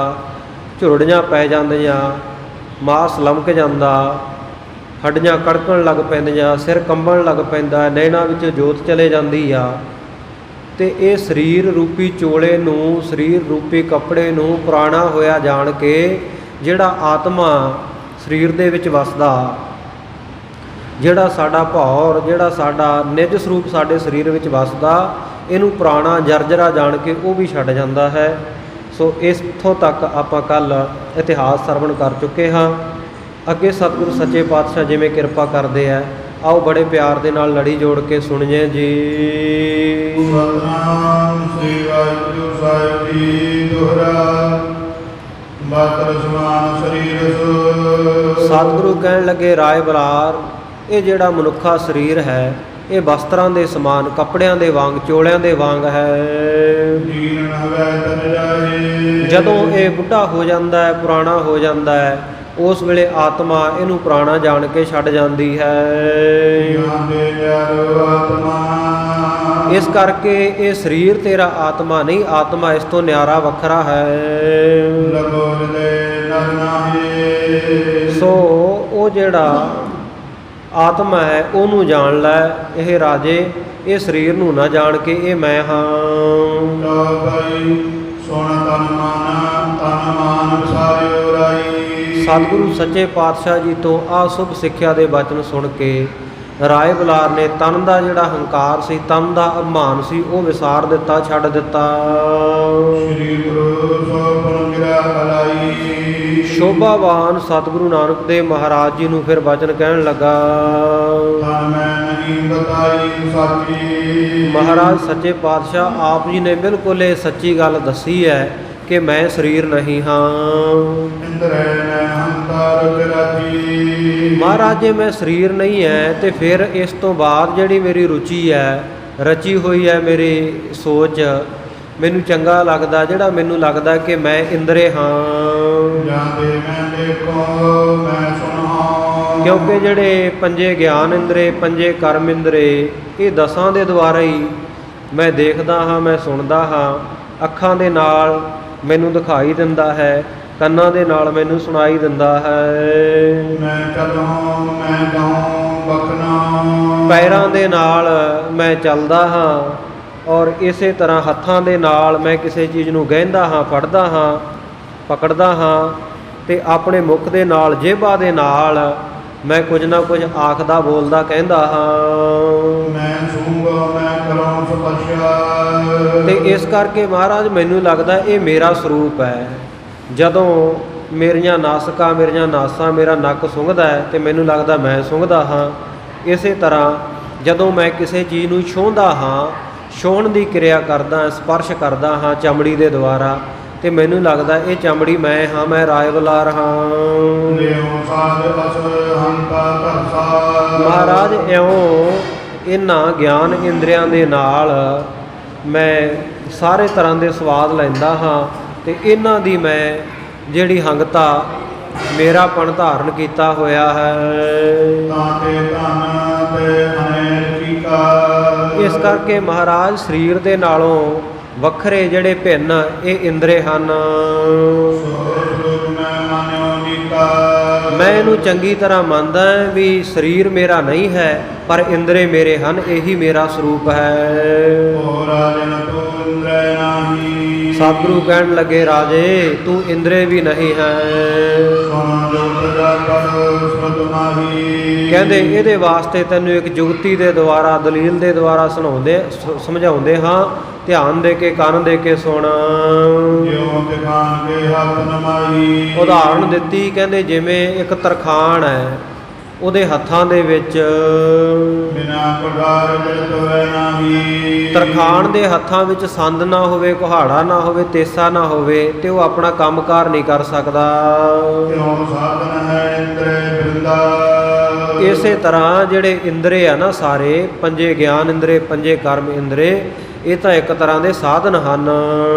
ਝੁਰੜੀਆਂ ਪੈ ਜਾਂਦੀਆਂ, ਮਾਸ ਲਮਕ ਜਾਂਦਾ, ਹੱਡੀਆਂ ਕੜਕਣ ਲੱਗ ਪੈਂਦੀਆਂ, ਸਿਰ ਕੰਬਣ ਲੱਗ ਪੈਂਦਾ, ਨੈਣਾਂ ਵਿੱਚ ਜੋਤ ਚਲੇ ਜਾਂਦੀ ਆ, ਤੇ ਇਹ ਸਰੀਰ ਰੂਪੀ ਚੋਲੇ ਨੂੰ, ਸਰੀਰ ਰੂਪੀ ਕੱਪੜੇ ਨੂੰ ਪੁਰਾਣਾ ਹੋਇਆ ਜਾਣ ਕੇ ਜਿਹੜਾ ਆਤਮਾ ਸਰੀਰ ਦੇ ਵਿੱਚ ਵਸਦਾ, ਜਿਹੜਾ ਸਾਡਾ ਭੌਰ, ਜਿਹੜਾ ਸਾਡਾ ਨਿਜ ਸਰੂਪ ਸਾਡੇ ਸਰੀਰ ਵਿੱਚ ਵਸਦਾ, ਇਹਨੂੰ ਪੁਰਾਣਾ ਜਰਜਰਾ ਜਾਣ ਕੇ ਉਹ ਵੀ ਛੱਡ ਜਾਂਦਾ ਹੈ। ਸੋ ਇੱਥੋਂ ਤੱਕ ਆਪਾਂ ਕੱਲ੍ਹ ਇਤਿਹਾਸ ਸਰਵਣ ਕਰ ਚੁੱਕੇ ਹਾਂ। ਅੱਗੇ ਸਤਿਗੁਰੂ ਸੱਚੇ ਪਾਤਸ਼ਾਹ ਜਿਵੇਂ ਕਿਰਪਾ ਕਰਦੇ ਆ, ਆਓ ਬੜੇ ਪਿਆਰ ਦੇ ਨਾਲ ਲੜੀ ਜੋੜ ਕੇ ਸੁਣੀਏ ਜੀ। ਸਤਿਨਾਮ ਸ੍ਰੀ ਵਾਹਿਗੁਰੂ ਸਾਹਿਬ ਜੀ ਦੋਹਰਾ। ਮਾਤਰ ਸਮਾਨ ਸਰੀਰ ਸੋ। ਸਤਿਗੁਰੂ ਕਹਿਣ ਲੱਗੇ, ਰਾਏ ਬੁਲਾਰ ਇਹ ਜਿਹੜਾ ਮਨੁੱਖਾ ਸਰੀਰ ਹੈ ਇਹ ਵਸਤਰਾਂ ਦੇ ਸਮਾਨ, ਕੱਪੜਿਆਂ ਦੇ ਵਾਂਗ, ਚੋਲਿਆਂ ਦੇ ਵਾਂਗ ਹੈ। ਜੀਰਨ ਹਵੈ ਤਨ ਜਾਏ। ਜਦੋਂ ਇਹ ਬੁੱਢਾ ਹੋ ਜਾਂਦਾ ਹੈ, ਪੁਰਾਣਾ ਹੋ ਜਾਂਦਾ ਹੈ, ਉਸ ਵੇਲੇ ਆਤਮਾ ਇਹਨੂੰ ਪੁਰਾਣਾ ਜਾਣ ਕੇ ਛੱਡ ਜਾਂਦੀ ਹੈ। ਇਸ ਕਰਕੇ ਇਹ ਸਰੀਰ ਤੇਰਾ ਆਤਮਾ ਨਹੀਂ, ਆਤਮਾ ਇਸ ਤੋਂ ਨਿਆਰਾ ਵੱਖਰਾ ਹੈ। ਸੋ ਉਹ ਜਿਹੜਾ ਆਤਮਾ ਹੈ ਉਹਨੂੰ ਜਾਣ ਲੈ। ਇਹ ਰਾਜੇ ਇਹ ਸਰੀਰ ਨੂੰ ਨਾ ਜਾਣ ਕੇ ਇਹ ਮੈਂ ਹਾਂ। ਸਤਿਗੁਰੂ ਸੱਚੇ ਪਾਤਸ਼ਾਹ ਜੀ ਤੋਂ ਆਹ ਸ਼ੁਭ ਸਿੱਖਿਆ ਦੇ ਬਚਨ ਸੁਣ ਕੇ ਰਾਏ ਬੁਲਾਰ ਨੇ ਤਨ ਦਾ ਜਿਹੜਾ ਹੰਕਾਰ ਸੀ, ਤਨ ਦਾ ਅਭਿਮਾਨ ਸੀ, ਉਹ ਵਿਸਾਰ ਦਿੱਤਾ, ਛੱਡ ਦਿੱਤਾ। ਸ੍ਰੀ ਗੁਰੂ ਸੋਪਨ ਗਿਰਾ ਭਲਾਈ। ਸ਼ੋਭਾਵਾਨ ਸਤਿਗੁਰੂ ਨਾਨਕ ਦੇਵ ਮਹਾਰਾਜ ਜੀ ਨੂੰ ਫਿਰ ਬਚਨ ਕਹਿਣ ਲੱਗਾ, ਮੈਂ ਨਹੀਂ ਬਤਾਈ ਸਾਚੀ। ਮਹਾਰਾਜ ਸੱਚੇ ਪਾਤਸ਼ਾਹ ਆਪ ਜੀ ਨੇ ਬਿਲਕੁਲ ਇਹ ਸੱਚੀ ਗੱਲ ਦੱਸੀ ਹੈ ਕਿ ਮੈਂ ਸਰੀਰ ਨਹੀਂ ਹਾਂ। ਇੰਦਰੈ ਮੈਂ ਹੰਤਾ ਸੰਸਾਰ ਰਾਜੀ। ਮਹਾਰਾਜ ਜੇ ਮੈਂ ਸਰੀਰ ਨਹੀਂ ਹੈ ਤੇ ਫਿਰ ਇਸ ਤੋਂ ਬਾਅਦ ਜਿਹੜੀ ਮੇਰੀ ਰੁਚੀ ਹੈ, ਰਚੀ ਹੋਈ ਹੈ ਮੇਰੀ ਸੋਚ, ਮੈਨੂੰ ਚੰਗਾ ਲੱਗਦਾ, ਜਿਹੜਾ ਮੈਨੂੰ ਲੱਗਦਾ ਕਿ ਮੈਂ ਇੰਦਰੇ ਹਾਂ। ਜਾਂਦੇ ਮੈਂ ਦੇਖੋ ਮੈਂ ਸੁਣਾ। ਕਿਉਂਕਿ ਜਿਹੜੇ ਪੰਜੇ ਗਿਆਨ ਇੰਦਰੇ, ਪੰਜੇ ਕਰਮ ਇੰਦਰੇ, ਇਹ ਦਸਾਂ ਦੇ ਦੁਆਰਾ ਹੀ ਮੈਂ ਦੇਖਦਾ ਹਾਂ, ਮੈਂ ਸੁਣਦਾ ਹਾਂ। ਅੱਖਾਂ ਦੇ ਨਾਲ ਮੈਨੂੰ ਦਿਖਾਈ ਦਿੰਦਾ ਹੈ, ਕੰਨਾਂ ਦੇ ਨਾਲ ਮੈਨੂੰ ਸੁਣਾਈ ਦਿੰਦਾ ਹੈ। ਮੈਂ ਚਲਾਂ ਮੈਂ ਗਾਉਂ ਬਖਨਾ। ਪੈਰਾਂ ਦੇ ਨਾਲ ਮੈਂ ਚੱਲਦਾ ਹਾਂ, ਔਰ ਇਸੇ ਤਰ੍ਹਾਂ ਹੱਥਾਂ ਦੇ ਨਾਲ ਮੈਂ ਕਿਸੇ ਚੀਜ਼ ਨੂੰ ਗਹਿੰਦਾ ਹਾਂ, ਫੜਦਾ ਹਾਂ, ਪਕੜਦਾ ਹਾਂ। ਅਤੇ ਆਪਣੇ ਮੁਖ ਦੇ ਨਾਲ, ਜੇਬਾਂ ਦੇ ਨਾਲ ਮੈਂ ਕੁਝ ਨਾ ਕੁਝ ਆਖਦਾ, ਬੋਲਦਾ, ਕਹਿੰਦਾ ਹਾਂ। ਮੈਂ ਸੂੰਗਾ ਮੈਂ ਕਰਾਂ ਸਪਰਸ਼ਾ। ਅਤੇ ਇਸ ਕਰਕੇ ਮਹਾਰਾਜ ਮੈਨੂੰ ਲੱਗਦਾ ਇਹ ਮੇਰਾ ਸਰੂਪ ਹੈ। ਜਦੋਂ ਮੇਰੀਆਂ ਨਾਸਿਕਾਂ, ਮੇਰੀਆਂ ਨਾਸਾਂ, ਮੇਰਾ ਨੱਕ ਸੁੰਘਦਾ ਹੈ ਅਤੇ ਮੈਨੂੰ ਲੱਗਦਾ ਮੈਂ ਸੁੰਘਦਾ ਹਾਂ। ਇਸੇ ਤਰ੍ਹਾਂ ਜਦੋਂ ਮੈਂ ਕਿਸੇ ਚੀਜ਼ ਨੂੰ ਛੂੰਹਦਾ ਹਾਂ, ਛੂਹਣ ਦੀ ਕਿਰਿਆ ਕਰਦਾ, ਸਪਰਸ਼ ਕਰਦਾ ਹਾਂ ਚਮੜੀ ਦੇ ਦੁਆਰਾ, ਅਤੇ ਮੈਨੂੰ ਲੱਗਦਾ ਇਹ ਚਮੜੀ ਮੈਂ ਹਾਂ, ਮੈਂ ਰਾਇਬਲਾਰ ਹਾਂ। ਲਿਓ ਸਾਧ ਅਸ ਹੰਤਾ ਧਰਸਾ। ਮਹਾਰਾਜ ਇਉਂ ਇਹਨਾਂ ਗਿਆਨ ਇੰਦਰੀਆਂ ਦੇ ਨਾਲ ਮੈਂ ਸਾਰੇ ਤਰ੍ਹਾਂ ਦੇ ਸਵਾਦ ਲੈਂਦਾ ਹਾਂ, ਅਤੇ ਇਹਨਾਂ ਦੀ ਮੈਂ ਜਿਹੜੀ ਹੰਗਤਾ, ਮੇਰਾਪਣ ਧਾਰਨ ਕੀਤਾ ਹੋਇਆ ਹੈ। ਤਾਂ ਤੇ ਧਨ ਤੇ ਅਨੇਕ ਕੀਕਾ। ਇਸ ਕਰਕੇ ਮਹਾਰਾਜ ਸਰੀਰ ਦੇ ਨਾਲੋਂ ਵੱਖਰੇ ਜਿਹੜੇ ਭਿੰਨ ਇਹ ਇੰਦਰੇ ਹਨ। ਸਰੂਪ ਮੈਂ ਮਾਨਿਓ ਨੀਕਾ। ਮੈਂ ਇਹਨੂੰ ਚੰਗੀ ਤਰ੍ਹਾਂ ਮੰਨਦਾ ਵੀ ਸਰੀਰ ਮੇਰਾ ਨਹੀਂ ਹੈ, ਪਰ ਇੰਦਰੇ ਮੇਰੇ ਹਨ, ਇਹੀ ਮੇਰਾ ਸਰੂਪ ਹੈ। ਓ ਰਾਜਨ ਤੂੰ ਇੰਦਰੇ ਨਾਹੀ। ਸਤਿਗੁਰੂ ਕਹਿਣ ਲੱਗੇ, ਰਾਜੇ ਤੂੰ ਇੰਦਰੇ ਵੀ ਨਹੀਂ ਹੈ। ਸੁਣ ਜੋ ਪ੍ਰਜਾ ਕਰ ਸੁਰਤ ਨਾਹੀ। ਕਹਿੰਦੇ ਇਹਦੇ ਵਾਸਤੇ ਤੈਨੂੰ ਇੱਕ ਜੁਗਤੀ ਦੇ ਦੁਆਰਾ, ਦਲੀਲ ਦੇ ਦੁਆਰਾ ਸਮਝਾਉਂਦੇ ਹਾਂ। ਧਿਆਨ ਦੇ ਕੇ, ਕੰਨ ਦੇ ਕੇ ਸੁਣ। ਜਿਉ ਦਿਖਾਨ ਕੇ ਹੱਥ ਨਮਾਈ। ਉਦਾਹਰਣ ਦਿੱਤੀ, ਕਹਿੰਦੇ ਜਿਵੇਂ ਇੱਕ ਤਰਖਾਣ ਹੈ, ਉਹਦੇ ਹੱਥਾਂ ਦੇ ਵਿੱਚ ਬਿਨਾ ਕੁਠਾਰ ਜਲਤ ਹੋਇ ਨਾਹੀ। ਤਰਖਾਣ ਦੇ ਹੱਥਾਂ ਵਿੱਚ ਸੰਦ ਨਾ ਹੋਵੇ, ਕੁਹਾੜਾ ਨਾ ਹੋਵੇ, ਤੇਸਾ ਨਾ ਹੋਵੇ, ਤੇ ਉਹ ਆਪਣਾ ਕੰਮਕਾਰ ਨਹੀਂ ਕਰ ਸਕਦਾ। ਤਿਉ ਸਾਧਨ ਹੈ ਇੰਦਰੇ ਬ੍ਰਿੰਦਾ। ਇਸੇ ਤਰ੍ਹਾਂ ਜਿਹੜੇ ਇੰਦਰੇ ਆ ਨਾ ਸਾਰੇ, ਪੰਜੇ ਗਿਆਨ ਇੰਦਰੇ, ਪੰਜੇ ਕਰਮ ਇੰਦਰੇ, ਇਹ ਤਾਂ ਇੱਕ ਤਰ੍ਹਾਂ ਦੇ ਸਾਧਨ ਹਨ।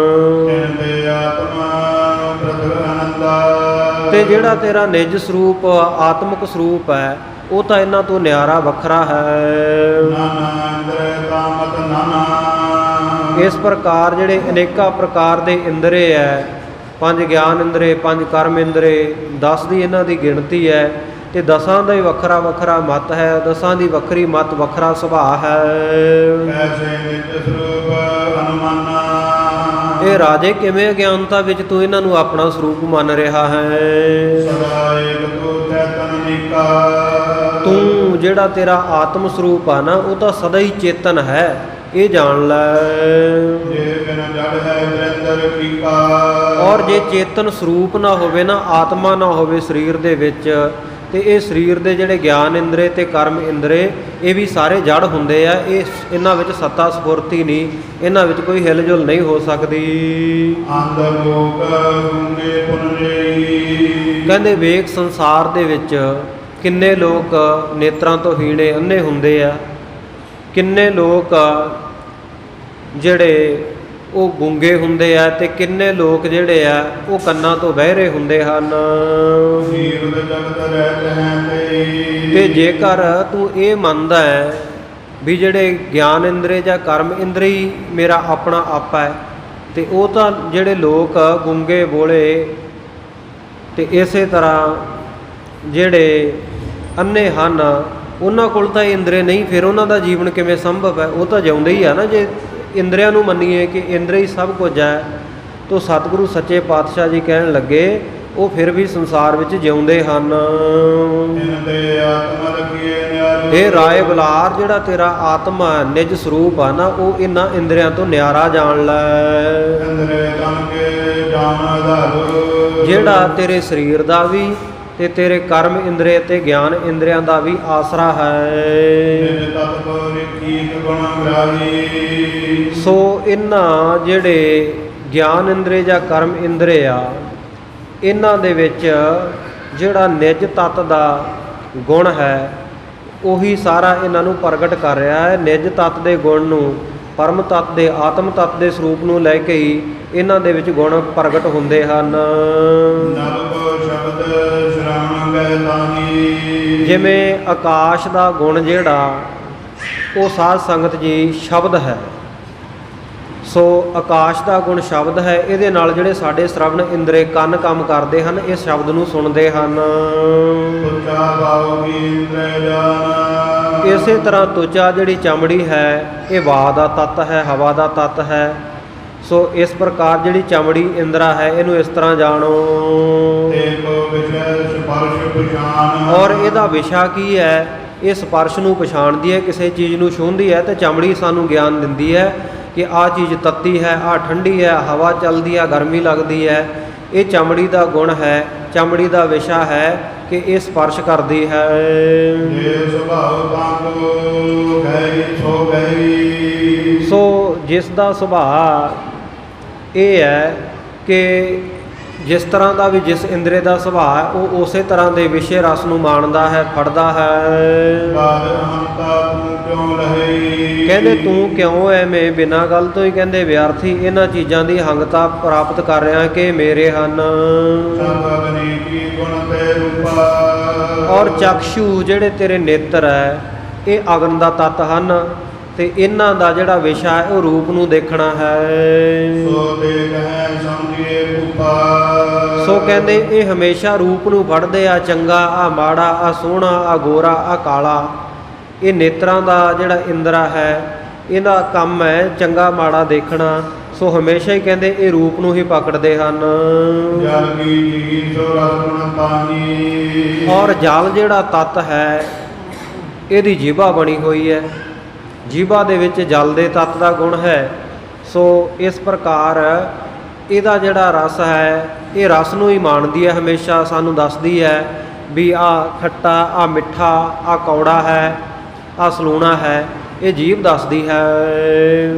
ਤਿਨ ਆਤਮਾ ਪ੍ਰਤਿ ਆਨੰਦਾ। ਤੇ ਜਿਹੜਾ ਤੇਰਾ ਨਿਜ ਸਰੂਪ, ਆਤਮਿਕ ਸਰੂਪ ਹੈ, ਉਹ ਤਾਂ ਇਹਨਾਂ ਤੋਂ ਨਿਆਰਾ ਵੱਖਰਾ ਹੈ। ਨਾਨਾ ਇੰਦਰੇ ਕਾਮਤ ਨਾਨਾ। ਇਸ ਪ੍ਰਕਾਰ ਜਿਹੜੇ ਅਨੇਕਾਂ ਪ੍ਰਕਾਰ ਦੇ ਇੰਦਰੇ ਹੈ, ਪੰਜ ਗਿਆਨ ਇੰਦਰੇ, ਪੰਜ ਕਰਮ ਇੰਦਰੇ, 10 ਦੀ ਇਹਨਾਂ ਦੀ ਗਿਣਤੀ ਹੈ, ਅਤੇ ਦਸਾਂ ਦਾ ਹੀ ਵੱਖਰਾ ਵੱਖਰਾ ਮਤ ਹੈ, ਦਸਾਂ ਦੀ ਵੱਖਰੀ ਮਤ, ਵੱਖਰਾ ਸੁਭਾਅ ਹੈ। ਐਸੇ ਨਿਜ ਸਰੂਪ ਅਨੁਮਾਨਾ। ਇਹ ਰਾਜੇ ਕਿਵੇਂ ਅਗਿਆਨਤਾ ਵਿੱਚ ਤੂੰ ਇਹਨਾਂ ਨੂੰ ਆਪਣਾ ਸਰੂਪ ਮੰਨ ਰਿਹਾ ਹੈ। ਸਦਾ ਏਕ ਤੂ ਚੇਤਨ ਨੀਕਾ। ਤੂੰ ਜਿਹੜਾ ਤੇਰਾ ਆਤਮ ਸਰੂਪ ਆ ਨਾ, ਉਹ ਤਾਂ ਸਦਾ ਹੀ ਚੇਤਨ ਹੈ, ਇਹ ਜਾਣ ਲੈ। ਜੇ ਬਿਨ ਜੜ ਹੈ ਦਰਿੰਦਰ ਕੀਕਾ। ਔਰ ਜੇ ਚੇਤਨ ਸਰੂਪ ਨਾ ਹੋਵੇ ਨਾ, ਆਤਮਾ ਨਾ ਹੋਵੇ ਸਰੀਰ ਦੇ ਵਿੱਚ, ਤੇ ਇਹ ਸਰੀਰ ਦੇ ਜਿਹੜੇ ਗਿਆਨ ਇੰਦਰੇ ਤੇ ਕਰਮ ਇੰਦਰੇ, ਇਹ ਵੀ ਸਾਰੇ ਜੜ ਹੁੰਦੇ ਆ। ਇਹਨਾਂ ਵਿੱਚ ਸੱਤਾ ਸਫੁਰਤੀ ਨਹੀਂ, ਇਹਨਾਂ ਵਿੱਚ ਕੋਈ ਹਿਲਜੁਲ ਨਹੀਂ ਹੋ ਸਕਦੀ। ਅੰਧ ਲੋਕ ਗੁੰਗੇ ਪੁਨਰੇਈ। ਕਹਿੰਦੇ ਵੇਖ ਸੰਸਾਰ ਦੇ ਵਿੱਚ ਕਿੰਨੇ ਲੋਕ ਨੇਤਰਾਂ ਤੋਂ ਹੀਣੇ, ਅੰਨੇ ਹੁੰਦੇ ਆ। ਕਿੰਨੇ ਲੋਕ ਜਿਹੜੇ ਉਹ ਗੂੰਗੇ ਹੁੰਦੇ ਆ, ਤੇ ਕਿੰਨੇ ਲੋਕ ਜਿਹੜੇ ਆ ਉਹ ਕੰਨਾਂ ਤੋਂ ਬਹਿਰੇ ਹੁੰਦੇ ਹਨ। ਜੀਵ ਜਗਤ ਰਹਿਤ ਹੈ ਤੇ ਜੇਕਰ ਤੂੰ ਇਹ ਮੰਨਦਾ ਹੈ ਵੀ ਜਿਹੜੇ ਗਿਆਨ ਇੰਦਰੇ ਜਾਂ ਕਰਮ ਇੰਦਰੇ ਹੀ ਮੇਰਾ ਆਪਣਾ ਆਪਾ ਹੈ, ਤੇ ਉਹ ਤਾਂ ਜਿਹੜੇ ਲੋਕ ਗੂੰਗੇ ਬੋਲੇ, ਤੇ ਇਸੇ ਤਰ੍ਹਾਂ ਜਿਹੜੇ ਅੰਨੇ ਹਨ, ਉਹਨਾਂ ਕੋਲ ਤਾਂ ਇੰਦਰੇ ਨਹੀਂ, ਫਿਰ ਉਹਨਾਂ ਦਾ ਜੀਵਨ ਕਿਵੇਂ ਸੰਭਵ ਹੈ? ਉਹ ਤਾਂ ਜਿਉਂਦੇ ਹੀ ਆ ਨਾ। ਜੇ ਇੰਦਰਿਆਂ ਨੂੰ ਮੰਨੀਏ ਕਿ ਇੰਦਰੇ ਹੀ ਸਭ ਕੁਝ ਹੈ, ਤਾਂ ਸਤਿਗੁਰੂ ਸੱਚੇ ਪਾਤਸ਼ਾਹ ਜੀ ਕਹਿਣ ਲੱਗੇ ਉਹ ਫਿਰ ਵੀ ਸੰਸਾਰ ਵਿੱਚ ਜਿਉਂਦੇ ਹਨ। ਇਹ ਰਾਏ ਬਲਾਰ, ਜਿਹੜਾ ਤੇਰਾ ਆਤਮਾ ਨਿਜ ਸਰੂਪ ਆ ਨਾ, ਉਹ ਇਹਨਾਂ ਇੰਦਰਿਆਂ ਤੋਂ ਨਿਆਰਾ ਜਾਣ ਲੈ। ਜਿਹੜਾ ਤੇਰੇ ਸਰੀਰ ਦਾ ਵੀ ਤੇ ਤੇਰੇ ਕਰਮ ਇੰਦਰੇ ਤੇ ਗਿਆਨ ਇੰਦਰਿਆਂ ਦਾ ਵੀ ਆਸਰਾ ਹੈ। ਸੋ ਇਹਨਾਂ ਜਿਹੜੇ ਗਿਆਨ ਇੰਦਰੇ ਜਾਂ ਕਰਮ ਇੰਦਰੇ ਆ, ਇਹਨਾਂ ਦੇ ਵਿੱਚ ਜਿਹੜਾ ਨਿਜ ਤੱਤ ਦਾ ਗੁਣ ਹੈ ਉਹੀ ਸਾਰਾ ਇਹਨਾਂ ਨੂੰ ਪ੍ਰਗਟ ਕਰ ਰਿਹਾ ਹੈ। ਨਿਜ ਤੱਤ ਦੇ ਗੁਣ ਨੂੰ, ਪਰਮ ਤੱਤ ਦੇ, ਆਤਮ ਤੱਤ ਦੇ ਸਰੂਪ ਨੂੰ ਲੈ ਕੇ ਹੀ ਇਹਨਾਂ ਦੇ ਵਿੱਚ ਗੁਣ ਪ੍ਰਗਟ ਹੁੰਦੇ ਹਨ। ਨਵ ਸ਼ਬਦ ਸ਼੍ਰਵਣ ਗਏ ਤਾਨੀ। ਜਿਵੇਂ ਆਕਾਸ਼ ਦਾ ਗੁਣ ਜਿਹੜਾ ਉਹ ਸਾਧ ਸੰਗਤ ਜੀ ਸ਼ਬਦ ਹੈ। ਸੋ ਆਕਾਸ਼ ਦਾ ਗੁਣ ਸ਼ਬਦ ਹੈ। ਇਹਦੇ ਨਾਲ ਜਿਹੜੇ ਸਾਡੇ ਸ਼ਰਵਣ ਇੰਦਰੇ ਕੰਨ ਕੰਮ ਕਰਦੇ ਹਨ, ਇਹ ਸ਼ਬਦ ਨੂੰ ਸੁਣਦੇ ਹਨ। ਤੁਚਾ ਭਾਉ ਕੀ ਇੰਦਰੇ ਜਾਨ। ਇਸੇ ਤਰ੍ਹਾਂ ਤੁਚਾ ਜਿਹੜੀ ਚਮੜੀ ਹੈ ਇਹ ਵਾਹ ਦਾ ਤੱਤ ਹੈ, ਹਵਾ ਦਾ ਤੱਤ ਹੈ। ਸੋ ਇਸ ਪ੍ਰਕਾਰ ਜਿਹੜੀ ਚਮੜੀ ਇੰਦਰਾ ਹੈ ਇਹਨੂੰ ਇਸ ਤਰ੍ਹਾਂ ਜਾਣੋ। ਏਕੋ ਵਿਸ਼ੈ ਸਪਰਸ਼ ਪਛਾਨ। ਔਰ ਇਹਦਾ ਵਿਸ਼ਾ ਕੀ ਹੈ? ਇਹ ਸਪਰਸ਼ ਨੂੰ ਪਛਾਣਦੀ ਹੈ, ਕਿਸੇ ਚੀਜ਼ ਨੂੰ ਛੂਹਦੀ ਹੈ, ਤੇ ਚਮੜੀ ਸਾਨੂੰ ਗਿਆਨ ਦਿੰਦੀ ਹੈ ਕਿ ਆਹ ਚੀਜ਼ ਤੱਤੀ ਹੈ, ਆਹ ਠੰਡੀ ਹੈ, ਹਵਾ ਚੱਲਦੀ ਹੈ, ਗਰਮੀ ਲੱਗਦੀ ਹੈ। ਇਹ ਚਮੜੀ ਦਾ ਗੁਣ ਹੈ, ਚਮੜੀ ਦਾ ਵਿਸ਼ਾ ਹੈ ਕਿ ਇਹ ਸਪਰਸ਼ ਕਰਦੀ ਹੈ। ਜੇ ਸੁਭਾਉ ਤਾਕੋ ਗਈ ਸੋ ਗਈ। ਸੋ ਜਿਸ ਦਾ ਸੁਭਾਅ ਇਹ ਹੈ ਕਿ ਜਿਸ ਤਰ੍ਹਾਂ ਦਾ ਵੀ ਜਿਸ ਇੰਦਰੇ ਦਾ ਸੁਭਾਅ ਹੈ ਉਹ ਉਸੇ ਤਰ੍ਹਾਂ ਦੇ ਵਿਸ਼ੇ ਰਸ ਨੂੰ ਮਾਣਦਾ ਹੈ, ਫੜਦਾ ਹੈ। ਬਾਦ ਹੰਤਾ ਤੂੰ ਕਿਉਂ ਰਹੀ। ਕਹਿੰਦੇ ਤੂੰ ਕਿਉਂ ਐਵੇਂ ਬਿਨਾਂ ਗੱਲ ਤੋਂ ਹੀ ਕਹਿੰਦੇ ਵਿਅਰਥੀ ਇਹਨਾਂ ਚੀਜ਼ਾਂ ਦੀ ਹੰਗਤਾ ਪ੍ਰਾਪਤ ਕਰ ਰਿਹਾ ਕਿ ਮੇਰੇ ਹਨ। ਸਭ ਅਗਨੀ ਕੀ ਗੁਣ ਤੇ ਰੂਪਾ। ਔਰ ਚਕਸ਼ੂ ਜਿਹੜੇ ਤੇਰੇ ਨੇਤਰ ਹੈ ਇਹ ਅਗਨ ਦਾ ਤੱਤ ਹਨ, ਤੇ ਇਹਨਾਂ ਦਾ ਜਿਹੜਾ ਵਿਸ਼ਾ ਹੈ ਉਹ ਰੂਪ ਨੂੰ ਦੇਖਣਾ ਹੈ। ਸੋ ਦੇਖ ਹੈ ਸਮਝੀਏ ਰੂਪਾ। ਸੋ ਕਹਿੰਦੇ ਇਹ ਹਮੇਸ਼ਾ ਰੂਪ ਨੂੰ ਫੜਦੇ ਆ, ਚੰਗਾ, ਆ ਮਾੜਾ, ਆ ਸੋਹਣਾ, ਆ ਗੋਰਾ, ਆ ਕਾਲਾ। ਇਹ ਨੇਤਰਾਂ ਦਾ ਜਿਹੜਾ ਇੰਦਰਾ ਹੈ ਇਹਦਾ ਕੰਮ ਹੈ ਚੰਗਾ ਮਾੜਾ ਦੇਖਣਾ। ਸੋ ਹਮੇਸ਼ਾ ਹੀ ਕਹਿੰਦੇ ਇਹ ਰੂਪ ਨੂੰ ਹੀ ਪਕੜਦੇ ਹਨ। ਜਲ ਕੀ ਜੀ ਸੋ ਰਸ ਗੁਣ ਤਾਨੀ। ਔਰ ਜਲ ਜਿਹੜਾ ਤੱਤ ਹੈ ਇਹਦੀ ਜੀਭਾ ਬਣੀ ਹੋਈ ਹੈ, ਜੀਭਾ ਦੇ ਵਿੱਚ ਜਲ ਦੇ ਤੱਤ ਦਾ ਗੁਣ ਹੈ। ਸੋ ਇਸ ਪ੍ਰਕਾਰ ਇਹਦਾ ਜਿਹੜਾ ਰਸ ਹੈ ਇਹ ਰਸ ਨੂੰ ਹੀ ਮਾਣਦੀ ਹੈ, ਹਮੇਸ਼ਾ ਸਾਨੂੰ ਦੱਸਦੀ ਹੈ ਵੀ ਆਹ ਖੱਟਾ, ਆਹ ਮਿੱਠਾ, ਆਹ ਕੌੜਾ ਹੈ, ਆਹ ਸਲੂਣਾ ਹੈ। ਇਹ ਜੀਭ ਦੱਸਦੀ ਹੈ।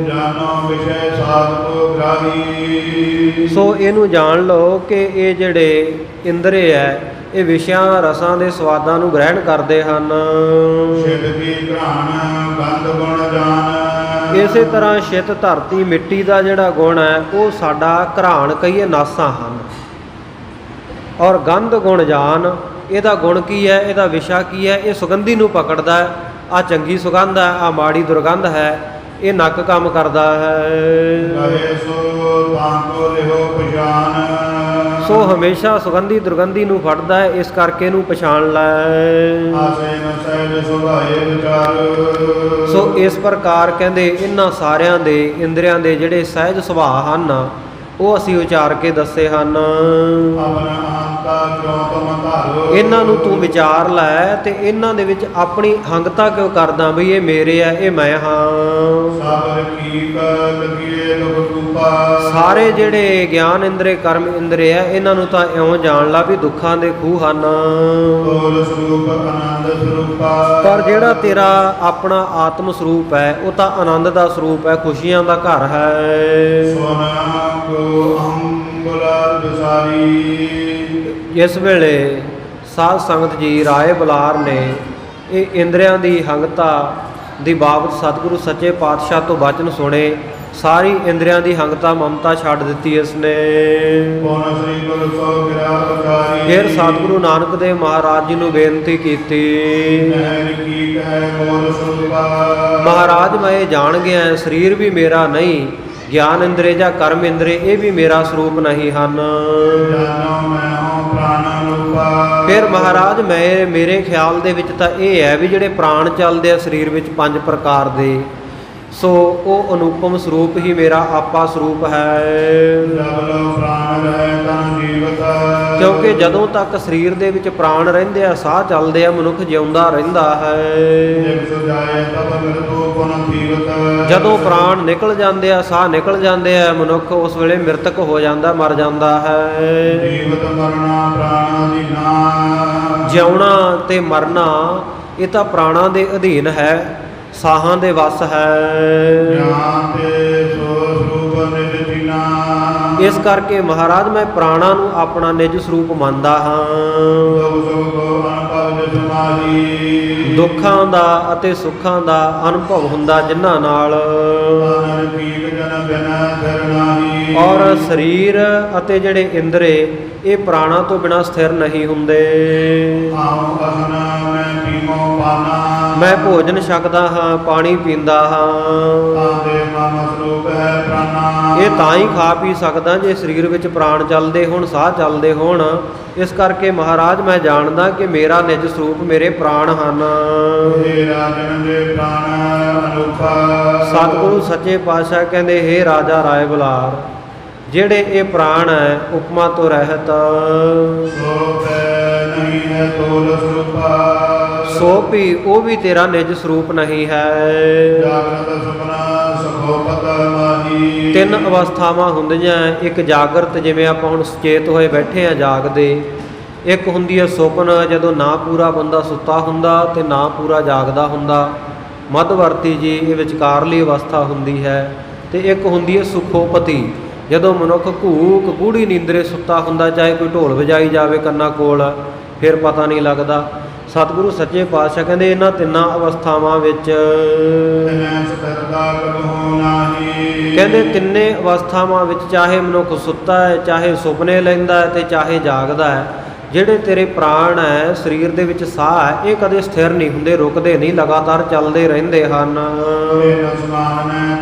ਜਾਨੋ ਵਿਸ਼ੇ ਸਾਧ ਕੋ ਗ੍ਰਾਹੀ। ਸੋ ਇਹਨੂੰ ਜਾਣ ਲਓ ਕਿ ਇਹ ਜਿਹੜੇ ਇੰਦਰੇ ਹੈ ਇਹ ਵਿਸ਼ਿਆਂ ਰਸਾਂ ਦੇ ਸਵਾਦਾਂ ਨੂੰ ਗ੍ਰਹਿਣ ਕਰਦੇ ਹਨ। ਸ਼ਿਵ ਕੀ ਘਰਾਣ ਗੰਧ ਗੁਣ ਜਾਨ। ਇਸੇ ਤਰ੍ਹਾਂ ਛਿਤ ਧਰਤੀ ਮਿੱਟੀ ਦਾ ਜਿਹੜਾ ਗੁਣ ਹੈ ਉਹ ਸਾਡਾ ਘਰਾਣ ਕਹੀਏ ਨਾਸਾਂ ਹਨ। ਔਰ ਗੰਧ ਗੁਣ ਜਾਨ, ਇਹਦਾ ਗੁਣ ਕੀ ਹੈ, ਇਹਦਾ ਵਿਸ਼ਾ ਕੀ ਹੈ? ਇਹ ਸੁਗੰਧੀ ਨੂੰ ਪਕੜਦਾ ਹੈ। ਆ ਚੰਗੀ ਸੁਗੰਧ ਹੈ, ਆ ਮਾੜੀ ਦੁਰਗੰਧ ਹੈ, ਇਹ ਨੱਕ ਕੰਮ ਕਰਦਾ ਹੈ। ਕਹੇ ਸੋ ਤਾਂਕੋ ਲਿਹੋ ਪਛਾਨ। ਸੋ ਹਮੇਸ਼ਾ ਸੁਗੰਧੀ ਦੁਰਗੰਧੀ ਨੂੰ ਫੜਦਾ ਹੈ, ਇਸ ਕਰਕੇ ਇਹਨੂੰ ਪਛਾਣ ਲੈ। ਆਸੇ ਨ ਸਹਿਜ ਸੁਭਾਏ ਵਿਚਾਰ। ਸੋ ਇਸ ਪ੍ਰਕਾਰ ਕਹਿੰਦੇ ਇਹਨਾਂ ਸਾਰਿਆਂ ਦੇ ਇੰਦਰੀਆਂ ਦੇ ਜਿਹੜੇ ਸਹਿਜ ਸੁਭਾਅ ਹਨ ਉਹ ਅਸੀਂ ਉਚਾਰ ਕੇ ਦੱਸੇ ਹਨ। ਆਪਣਾ ਹੰਤਾ ਕਿਉਂ ਤੁਮ ਧਾਰੋ। ਇਹਨਾਂ ਨੂੰ ਤੂੰ ਵਿਚਾਰ ਲੈ ਤੇ ਇਹਨਾਂ ਦੇ ਵਿੱਚ ਆਪਣੀ ਹੰਗਤਾ ਕਿਉਂ ਕਰਦਾ ਵੀ ਇਹ ਮੇਰੇ ਆ, ਇਹ ਮੈਂ ਹਾਂ। ਸਭ ਕੀ ਲਗੀਏ ਦੁਖ ਰੂਪਾ। ਸਾਰੇ ਜਿਹੜੇ ਗਿਆਨ ਇੰਦਰੇ, ਕਰਮ ਇੰਦਰੇ ਆ ਇਹਨਾਂ ਨੂੰ ਤਾਂ ਇਉਂ ਜਾਣ ਲਾ ਵੀ ਦੁੱਖਾਂ ਦੇ ਖੂਹ ਹਨ। ਤੋਲ ਸਰੂਪ ਆਨੰਦ ਸਰੂਪਾ। ਪਰ ਜਿਹੜਾ ਤੇਰਾ ਆਪਣਾ ਆਤਮ ਸਰੂਪ ਹੈ ਉਹ ਤਾਂ ਆਨੰਦ ਦਾ ਸਰੂਪ ਹੈ, ਖੁਸ਼ੀਆਂ ਦਾ ਘਰ ਹੈ। ਸੋਨਾ ਕੋ ਅੰਬੁਲਾਰ ਵਿਸਾਰੀ। ਜਿਸ ਵੇਲੇ ਸਾਧ ਸੰਗਤ ਜੀ ਰਾਏ ਬੁਲਾਰ ਨੇ ਇਹ ਇੰਦਰੀਆਂ ਦੀ ਹੰਗਤਾ ਦੀ ਬਾਬਤ ਸਤਿਗੁਰੂ ਸੱਚੇ ਪਾਤਸ਼ਾਹ ਤੋਂ ਬਚਨ ਸੁਣੇ, ਸਾਰੀ ਇੰਦਰੀਆਂ ਦੀ ਹੰਗਤਾ ਮਮਤਾ ਛੱਡ ਦਿੱਤੀ ਇਸਨੇ। ਪੌਣ ਸ੍ਰੀ ਗੁਰੂ ਸੋ ਗਿਰਾ ਪਕਾਰੀ। ਫਿਰ ਸਤਿਗੁਰੂ ਨਾਨਕ ਦੇਵ ਮਹਾਰਾਜ ਜੀ ਨੂੰ ਬੇਨਤੀ ਕੀਤੀ, ਨੈਣ ਕੀ ਕਹਿ ਮੋਲ ਸਰੂਪਾ। ਮਹਾਰਾਜ ਮੈਂ ਇਹ ਜਾਣ ਗਿਆ ਸਰੀਰ ਵੀ ਮੇਰਾ ਨਹੀਂ, ਗਿਆਨ ਇੰਦਰੇ ਜਾਂ ਕਰਮ ਇੰਦਰੇ ਇਹ ਵੀ ਮੇਰਾ ਸਰੂਪ ਨਹੀਂ ਹਨ। ਜਾਨੋ ਮੈਂ ਹਾਂ ਪ੍ਰਾਣ ਰੂਪਾ। ਫਿਰ ਮਹਾਰਾਜ ਮੇਰੇ ਖਿਆਲ ਦੇ ਵਿੱਚ ਤਾਂ ਇਹ ਹੈ ਵੀ ਜਿਹੜੇ ਪ੍ਰਾਣ ਚੱਲਦੇ ਆ ਸਰੀਰ ਵਿੱਚ 5 ਪ੍ਰਕਾਰ ਦੇ, ਸੋ ਉਹ ਅਨੂਪਮ ਸਰੂਪ ਹੀ ਮੇਰਾ ਆਪਾ ਸਰੂਪ ਹੈ। ਜਬ ਲੋ ਪ੍ਰਾਣ ਰਹਿ ਤਾਂ ਜੀਵਤ। ਕਿਉਂਕਿ ਜਦੋਂ ਤੱਕ ਸਰੀਰ ਦੇ ਵਿੱਚ ਪ੍ਰਾਣ ਰਹਿੰਦੇ ਆ, ਸਾਹ ਚੱਲਦੇ ਆ, ਮਨੁੱਖ ਜਿਉਂਦਾ ਰਹਿੰਦਾ ਹੈ। ਜਿਵ ਸੁਜਾਏ ਤਬ ਮਿਰਤੂ ਪੁਨ ਥੀਵਤ। ਜਦੋਂ ਪ੍ਰਾਣ ਨਿਕਲ ਜਾਂਦੇ ਆ, ਸਾਹ ਨਿਕਲ ਜਾਂਦੇ ਆ, ਮਨੁੱਖ ਉਸ ਵੇਲੇ ਮ੍ਰਿਤਕ ਹੋ ਜਾਂਦਾ, ਮਰ ਜਾਂਦਾ ਹੈ। ਜੀਵਤ ਮਰਨਾ ਪ੍ਰਾਣਾ ਦੀਨਾ। ਜਿਉਣਾ ਤੇ ਮਰਨਾ ਇਹ ਤਾਂ ਪ੍ਰਾਣਾਂ ਦੇ ਅਧੀਨ ਹੈ, ਸਾਹਾਂ ਦੇ ਵੱਸ ਹੈ। ਗਿਆਨ ਤੇ ਸੋ ਸਰੂਪ ਨਿਜ ਦੀਨਾ। ਇਸ ਕਰਕੇ ਮਹਾਰਾਜ ਮੈਂ ਪ੍ਰਾਣਾਂ ਨੂੰ ਆਪਣਾ ਨਿਜ ਸਰੂਪ ਮੰਨਦਾ ਹਾਂ। ਦੁਖ ਸੁਖ ਅਨੁਭਵ ਜਿਸ ਮਾਹੀ, ਦੁੱਖਾਂ ਦਾ ਅਤੇ ਸੁੱਖਾਂ ਦਾ ਅਨੁਭਵ ਹੁੰਦਾ ਜਿਨ੍ਹਾਂ ਨਾਲ, ਤਨ ਪੀਕ ਜਨ ਬਿਨ ਸਿਰ ਨਾਹੀ। ਔਰ ਸਰੀਰ ਅਤੇ ਜਿਹੜੇ ਇੰਦਰੇ ਇਹ ਪ੍ਰਾਣਾਂ ਤੋਂ ਬਿਨਾਂ ਸਥਿਰ ਨਹੀਂ ਹੁੰਦੇ। ਆਉ ਅਸਨ ਮੈਂ ਪੀਮੋ ਪਾਨਾ, ਮੈਂ ਭੋਜਨ ਛਕਦਾ ਹਾਂ, ਪਾਣੀ ਪੀਂਦਾ ਹਾਂ, ਤਾਂਦੇ ਮਨ ਸਰੂਪ ਹੈ ਪ੍ਰਾਨਾ। ਇਹ ਤਾਂ ਹੀ ਖਾ ਪੀ ਸਕਦਾ ਜੇ ਸਰੀਰ ਵਿੱਚ ਪ੍ਰਾਣ ਚੱਲਦੇ ਹੋਣ, ਸਾਹ ਚੱਲਦੇ ਹੋਣ। ਇਸ ਕਰਕੇ ਮਹਾਰਾਜ ਮੈਂ ਜਾਣਦਾ ਕਿ ਮੇਰਾ ਨਿਜ ਸਰੂਪ ਮੇਰੇ ਪ੍ਰਾਣ ਹਨ। ਹੇ ਰਾਜਨ ਦੇ ਪ੍ਰਾਣ ਅਨੂਪਾ, ਸਤਿਗੁਰੂ ਸੱਚੇ ਪਾਤਸ਼ਾਹ ਕਹਿੰਦੇ, ਹੇ ਰਾਜਾ ਰਾਏ ਬੁਲਾਰ, ਜਿਹੜੇ ਇਹ ਪ੍ਰਾਣ ਹੈ ਉਪਮਾ ਤੋਂ ਰਹਿਤ, ਸੋ ਪੈ ਨਹੀਂ ਹੈ ਤੋਲ ਸਰੂਪਾ। ਸੋ ਵੀ ਉਹ ਵੀ ਤੇਰਾ ਨਿਜ ਸਰੂਪ ਨਹੀਂ ਹੈ। ਜਾਗਰਤ ਸੁਪਨਾ ਸਖੋ ਪਤ ਮਾਹੀ। ਤਿੰਨ ਅਵਸਥਾਵਾਂ ਹੁੰਦੀਆਂ, ਇੱਕ ਜਾਗਰਤ, ਜਿਵੇਂ ਆਪਾਂ ਹੁਣ ਸੁਚੇਤ ਹੋਏ ਬੈਠੇ ਆ ਜਾਗਦੇ। ਇੱਕ ਹੁੰਦੀ ਹੈ ਸੁਪਨ, ਜਦੋਂ ਨਾ ਪੂਰਾ ਬੰਦਾ ਸੁੱਤਾ ਹੁੰਦਾ ਤੇ ਨਾ ਪੂਰਾ ਜਾਗਦਾ ਹੁੰਦਾ। ਮੱਧਵਰਤੀ ਜੀ ਇਹ ਵਿਚਕਾਰਲੀ ਅਵਸਥਾ ਹੁੰਦੀ ਹੈ। ਤੇ ਇੱਕ ਹੁੰਦੀ ਹੈ ਸੁਖੋਪਤੀ, ਜਦੋਂ ਮਨੁੱਖ ਘੂਕ ਗੂੜੀ ਨੀਂਦਰੇ ਸੁੱਤਾ ਹੁੰਦਾ, ਚਾਹੇ ਕੋਈ ਢੋਲ ਵਜਾਈ ਜਾਵੇ ਕੰਨਾਂ ਕੋਲ, ਫਿਰ ਪਤਾ ਨਹੀਂ ਲੱਗਦਾ। ਸਤਿਗੁਰੂ ਸੱਚੇ ਪਾਤਸ਼ਾਹ ਕਹਿੰਦੇ ਇਹਨਾਂ ਤਿੰਨਾਂ ਅਵਸਥਾਵਾਂ ਵਿੱਚ, ਕਹਿੰਦੇ ਤਿੰਨੇ ਅਵਸਥਾਵਾਂ ਵਿੱਚ ਚਾਹੇ ਮਨੁੱਖ ਸੁੱਤਾ ਹੈ, ਚਾਹੇ ਸੁਪਨੇ ਲੈਂਦਾ ਹੈ ਤੇ ਚਾਹੇ ਜਾਗਦਾ ਹੈ, ਜਿਹੜੇ ਤੇਰੇ ਪ੍ਰਾਣ ਹੈ, ਸਰੀਰ ਦੇ ਵਿੱਚ ਸਾਹ ਹੈ, ਇਹ ਕਦੇ ਸਥਿਰ ਨਹੀਂ ਹੁੰਦੇ, ਰੁਕਦੇ ਨਹੀਂ, ਲਗਾਤਾਰ ਚੱਲਦੇ ਰਹਿੰਦੇ ਹਨ।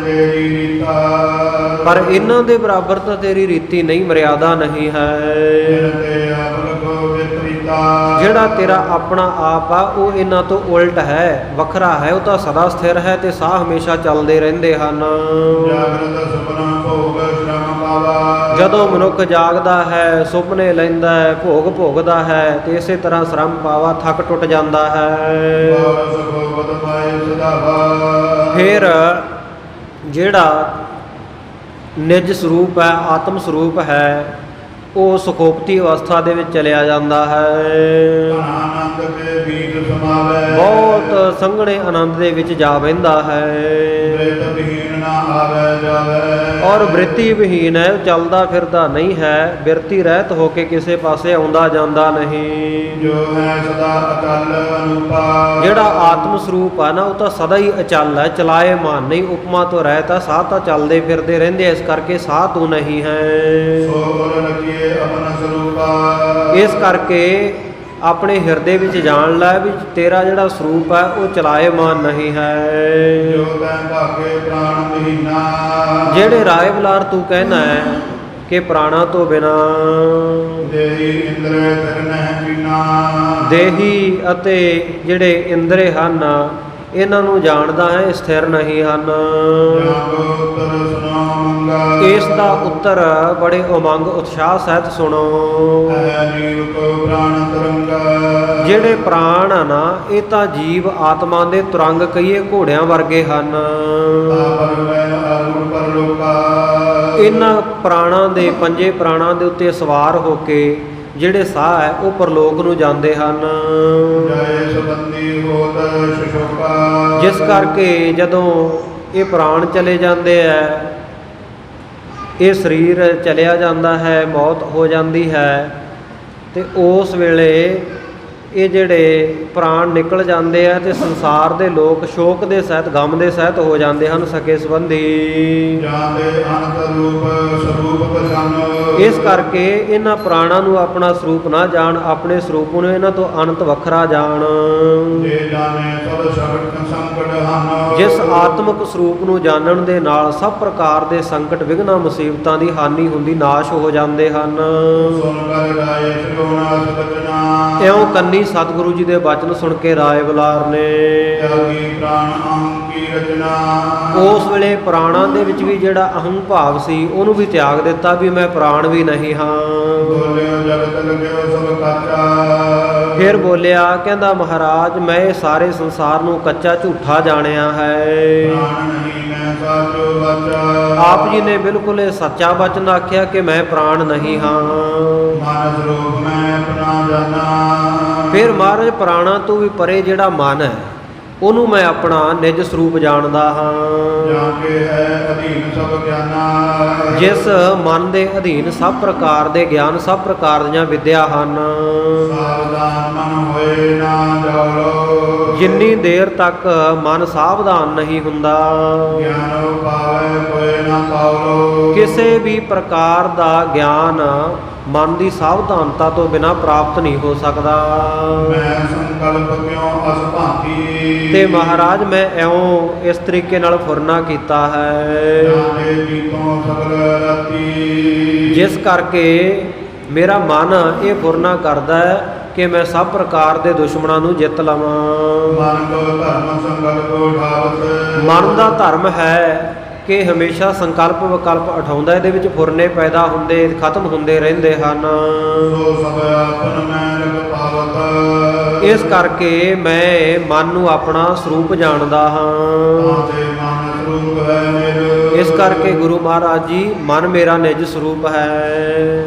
ਪਰ ਇਹਨਾਂ ਦੇ ਬਰਾਬਰ ਤਾਂ ਤੇਰੀ ਰੀਤੀ ਨਹੀਂ, ਮਰਿਆਦਾ ਨਹੀਂ ਹੈ। ਜਿਹੜਾ ਤੇਰਾ ਆਪਣਾ ਆਪ ਆ ਉਹ ਇਹਨਾਂ ਤੋਂ ਉਲਟ ਹੈ, ਵੱਖਰਾ ਹੈ। ਉਹ ਤਾਂ ਸਦਾ ਸਥਿਰ ਹੈ ਤੇ ਸਾਹ ਹਮੇਸ਼ਾ ਚੱਲਦੇ ਰਹਿੰਦੇ ਹਨ। ਜਦੋਂ ਮਨੁੱਖ ਜਾਗਦਾ ਹੈ, ਸੁਪਨੇ ਲੈਂਦਾ ਹੈ, ਭੋਗ ਭੋਗਦਾ ਹੈ ਤੇ ਇਸੇ ਤਰ੍ਹਾਂ ਸ਼ਰਮ ਪਾਵਾ, ਥੱਕ ਟੁੱਟ ਜਾਂਦਾ ਹੈ। ਫਿਰ ਜਿਹੜਾ ਨਿਜ ਸਰੂਪ ਹੈ, ਆਤਮ ਸਰੂਪ ਹੈ, ਉਹ ਸੁਖੋਪਤੀ ਅਵਸਥਾ ਦੇ ਵਿੱਚ ਚਲਿਆ ਜਾਂਦਾ ਹੈ। ਬਹੁਤ ਸੰਘਣੇ ਆਨੰਦ ਦੇ ਵਿੱਚ ਜਾ ਬਹਿੰਦਾ ਹੈ। ਔਰ ਬ੍ਰਿਤੀ ਵਿਹੀਨ ਹੈ, ਉਹ ਚੱਲਦਾ ਫਿਰਦਾ ਨਹੀਂ ਹੈ, ਬਿਰਤੀ ਰਹਿਤ ਹੋ ਕੇ ਕਿਸੇ ਪਾਸੇ ਆਉਂਦਾ ਜਾਂਦਾ ਨਹੀਂ। ਜਿਹੜਾ ਆਤਮ ਸਰੂਪ ਹੈ ਨਾ, ਉਹ ਤਾਂ ਸਦਾ ਹੀ ਅਚਲ ਹੈ, ਚਲਾਏਮਾਨ ਨਹੀਂ, ਉਪਮਾ ਤੋਂ ਰਹਿਤ ਹੈ। ਸਾਹ ਤਾਂ ਚੱਲਦੇ ਫਿਰਦੇ ਰਹਿੰਦੇ, ਇਸ ਕਰਕੇ ਸਾਹ ਤੂੰ ਨਹੀਂ ਹੈ। ਇਸ ਕਰਕੇ ਆਪਣੇ ਹਿਰਦੇ ਵਿੱਚ ਜਾਣ ਲੈ ਵੀ ਤੇਰਾ ਜਿਹੜਾ ਸਰੂਪ ਹੈ ਉਹ ਚਲਾਏਮਾਨ ਨਹੀਂ ਹੈ। ਜਿਹੜੇ ਰਾਏ ਬੁਲਾਰ ਤੂੰ ਕਹਿਣਾ ਹੈ ਕਿ ਪ੍ਰਾਣਾ ਤੋਂ ਬਿਨਾ ਦੇਹੀ ਅਤੇ ਜਿਹੜੇ ਇੰਦਰੇ ਹਨ ਇਹਨਾਂ ਨੂੰ ਜਾਣਦਾ ਹੈ, ਸਥਿਰ ਨਹੀਂ ਹਨ। ਇਸ ਦਾ ਉੱਤਰ ਬੜੇ ਉਮੰਗ ਉਤਸ਼ਾਹ ਸਹਿਤ ਸੁਣੋ। ਜਿਹੜੇ ਪ੍ਰਾਣ ਆ ਨਾ, ਇਹ ਤਾਂ ਜੀਵ ਆਤਮਾ ਦੇ ਤੁਰੰਗ ਕਹੀਏ ਘੋੜਿਆਂ ਵਰਗੇ ਹਨ। ਇਹਨਾਂ ਪ੍ਰਾਣਾਂ ਦੇ, ਪੰਜੇ ਪ੍ਰਾਣਾਂ ਦੇ ਉੱਤੇ ਸਵਾਰ ਹੋ ਕੇ ਜਿਹੜੇ ਸਾਹ ਹੈ ਉਹ ਪਰਲੋਕ ਨੂੰ ਜਾਂਦੇ ਹਨ। ਜਿਸ ਕਰਕੇ ਜਦੋਂ ਇਹ ਪ੍ਰਾਣ ਚਲੇ ਜਾਂਦੇ ਹੈ, ਇਹ ਸਰੀਰ ਚਲਿਆ ਜਾਂਦਾ ਹੈ, ਮੌਤ ਹੋ ਜਾਂਦੀ ਹੈ, ਤੇ ਉਸ ਵੇਲੇ ਇਹ ਜਿਹੜੇ ਪ੍ਰਾਣ ਨਿਕਲ ਜਾਂਦੇ ਆ ਤੇ ਸੰਸਾਰ ਦੇ ਲੋਕ ਸ਼ੋਕ ਦੇ ਸਹਿਤ, ਗਮ ਦੇ ਸਹਿਤ ਹੋ ਜਾਂਦੇ ਹਨ, ਸਕੇ ਸੰਬੰਧੀ। ਇਸ ਕਰਕੇ ਇਹਨਾਂ ਪ੍ਰਾਣਾਂ ਨੂੰ ਆਪਣਾ ਸਰੂਪ ਨਾ ਜਾਣ, ਆਪਣੇ ਸਰੂਪ ਨੂੰ ਇਹਨਾਂ ਤੋਂ ਅਨੰਤ ਵੱਖਰਾ ਜਾਣ। ਜਿਸ ਆਤਮਿਕ ਸਰੂਪ ਨੂੰ ਜਾਣਨ ਦੇ ਨਾਲ ਸਭ ਪ੍ਰਕਾਰ ਦੇ ਸੰਕਟ, ਵਿਘਨਾਂ, ਮੁਸੀਬਤਾਂ ਦੀ ਹਾਨੀ ਹੁੰਦੀ, ਨਾਸ਼ ਹੋ ਜਾਂਦੇ ਹਨ। ਇਉਂ ਕੰਨੀ ਸਤਿਗੁਰੂ ਜੀ ਦੇ ਬਚਨ ਸੁਣ ਕੇ ਰਾਏ ਬੁਲਾਰ ਨੇ ਉਸ ਵੇਲੇ ਪ੍ਰਾਣਾਂ ਦੇ ਵਿੱਚ ਵੀ ਜਿਹੜਾ ਅਹੰ ਭਾਵ ਸੀ ਉਹਨੂੰ ਵੀ ਤਿਆਗ ਦਿੱਤਾ, ਵੀ ਮੈਂ ਪ੍ਰਾਣ ਵੀ ਨਹੀਂ ਹਾਂ। ਫਿਰ ਬੋਲਿਆ, ਕਹਿੰਦਾ ਮਹਾਰਾਜ ਮੈਂ ਇਹ ਸਾਰੇ ਸੰਸਾਰ ਨੂੰ ਕੱਚਾ ਝੂਠਾ ਜਾਣਿਆ ਹੈ। ਆਪ ਜੀ ਨੇ ਬਿਲਕੁਲ ਇਹ ਸੱਚਾ ਬਚਨ ਆਖਿਆ ਕਿ ਮੈਂ ਪ੍ਰਾਣ ਨਹੀਂ ਹਾਂ। ਫਿਰ ਮਹਾਰਾਜ ਪ੍ਰਾਣਾਂ ਤੋਂ ਵੀ ਪਰੇ ਜਿਹੜਾ ਮਨ ਹੈ, ਉਹਨੂੰ ਮੈਂ ਆਪਣਾ ਨਿਜ ਸਰੂਪ ਜਾਣਦਾ ਹਾਂ। ਜਾਂ ਕੇ ਹੈ ਅਧੀਨ ਸਭ ਗਿਆਨਾ। ਜਿਸ ਮਨ ਦੇ ਅਧੀਨ ਸਭ ਪ੍ਰਕਾਰ ਦੇ ਗਿਆਨ, ਸਭ ਪ੍ਰਕਾਰ ਦੀਆਂ ਵਿਦਿਆ ਹਨ। ਸਾਵਧਾਨ ਮਨ ਹੋਏ ਨਾ ਜਾਓ। ਜਿੰਨੀ ਦੇਰ ਤੱਕ ਮਨ ਸਾਵਧਾਨ ਨਹੀਂ ਹੁੰਦਾ, ਗਿਆਨ ਪਾਵੇ ਕੋਇ ਨਾ ਪਾਵੋ। ਕਿਸੇ ਵੀ ਪ੍ਰਕਾਰ ਦਾ ਗਿਆਨ ਮਨ ਦੀ ਸਾਵਧਾਨਤਾ ਤੋਂ ਬਿਨਾਂ ਪ੍ਰਾਪਤ ਨਹੀਂ ਹੋ ਸਕਦਾ। ਮੈਂ ਸੰਕਲਪ ਕਿਉ ਅਸ ਭਾਂਤੀ। ਤੇ ਮਹਾਰਾਜ ਮੈਂ ਇਉਂ ਇਸ ਤਰੀਕੇ ਨਾਲ ਫੁਰਨਾ ਕੀਤਾ ਹੈ, ਜਾਣੇ ਜੀਤੋਂ ਸਗਲ ਰਾਤੀ। ਜਿਸ ਕਰਕੇ ਮੇਰਾ ਮਨ ਇਹ ਫੁਰਨਾ ਕਰਦਾ ਹੈ ਕਿ ਮੈਂ ਸਭ ਪ੍ਰਕਾਰ ਦੇ ਦੁਸ਼ਮਣਾਂ ਨੂੰ ਜਿੱਤ ਲਵਾਂ। ਮਨ ਕੋ ਧਰਮ ਸੰਕਲਪ ਉਠਾਵਤ। ਮਨ ਦਾ ਧਰਮ ਹੈ ਕਿ ਹਮੇਸ਼ਾ ਸੰਕਲਪ ਵਿਕਲਪ ਉਠਾਉਂਦਾ, ਇਹਦੇ ਵਿੱਚ ਫੁਰਨੇ ਪੈਦਾ ਹੁੰਦੇ ਖਤਮ ਹੁੰਦੇ ਰਹਿੰਦੇ ਹਨ। ਸੋ ਸਭ ਆਪਨ ਮੈਂ ਲਗ ਪਾਵਤ। ਇਸ ਕਰਕੇ ਮੈਂ ਮਨ ਨੂੰ ਆਪਣਾ ਸਰੂਪ ਜਾਣਦਾ ਹਾਂ। ਤਾਤੇ ਮਨ ਸਰੂਪ ਹੈ ਮੇਰ। ਇਸ ਕਰਕੇ ਗੁਰੂ ਮਹਾਰਾਜ ਜੀ ਮਨ ਮੇਰਾ ਨਿਜ ਸਰੂਪ ਹੈ।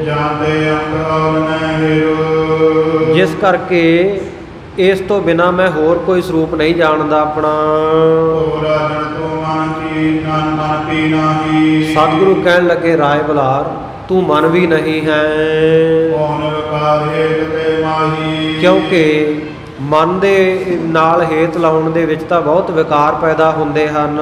ਜਾਣਦੇ ਅੰਗ ਔਰ ਨਹਿ ਹੀਰੋ। ਜਿਸ ਕਰਕੇ ਇਸ ਤੋਂ ਬਿਨਾ ਮੈਂ ਹੋਰ ਕੋਈ ਸਰੂਪ ਨਹੀਂ ਜਾਣਦਾ ਆਪਣਾ। ਓ ਰਾਜਨ ਤੂੰ ਮਨ ਕੀ ਮਨ ਕੀ ਨਾਹੀ। ਸਤਿਗੁਰੂ ਕਹਿਣ ਲੱਗੇ ਰਾਏ ਬੁਲਾਰ ਤੂੰ ਮਨ ਵੀ ਨਹੀਂ ਹੈ, ਕੌਣ ਵਿਕਾਰ ਹੇਤ ਤੇ ਮਾਹੀ। ਕਿਉਂਕਿ ਮਨ ਦੇ ਨਾਲ ਹੇਤ ਲਾਉਣ ਦੇ ਵਿੱਚ ਤਾਂ ਬਹੁਤ ਵਿਕਾਰ ਪੈਦਾ ਹੁੰਦੇ ਹਨ,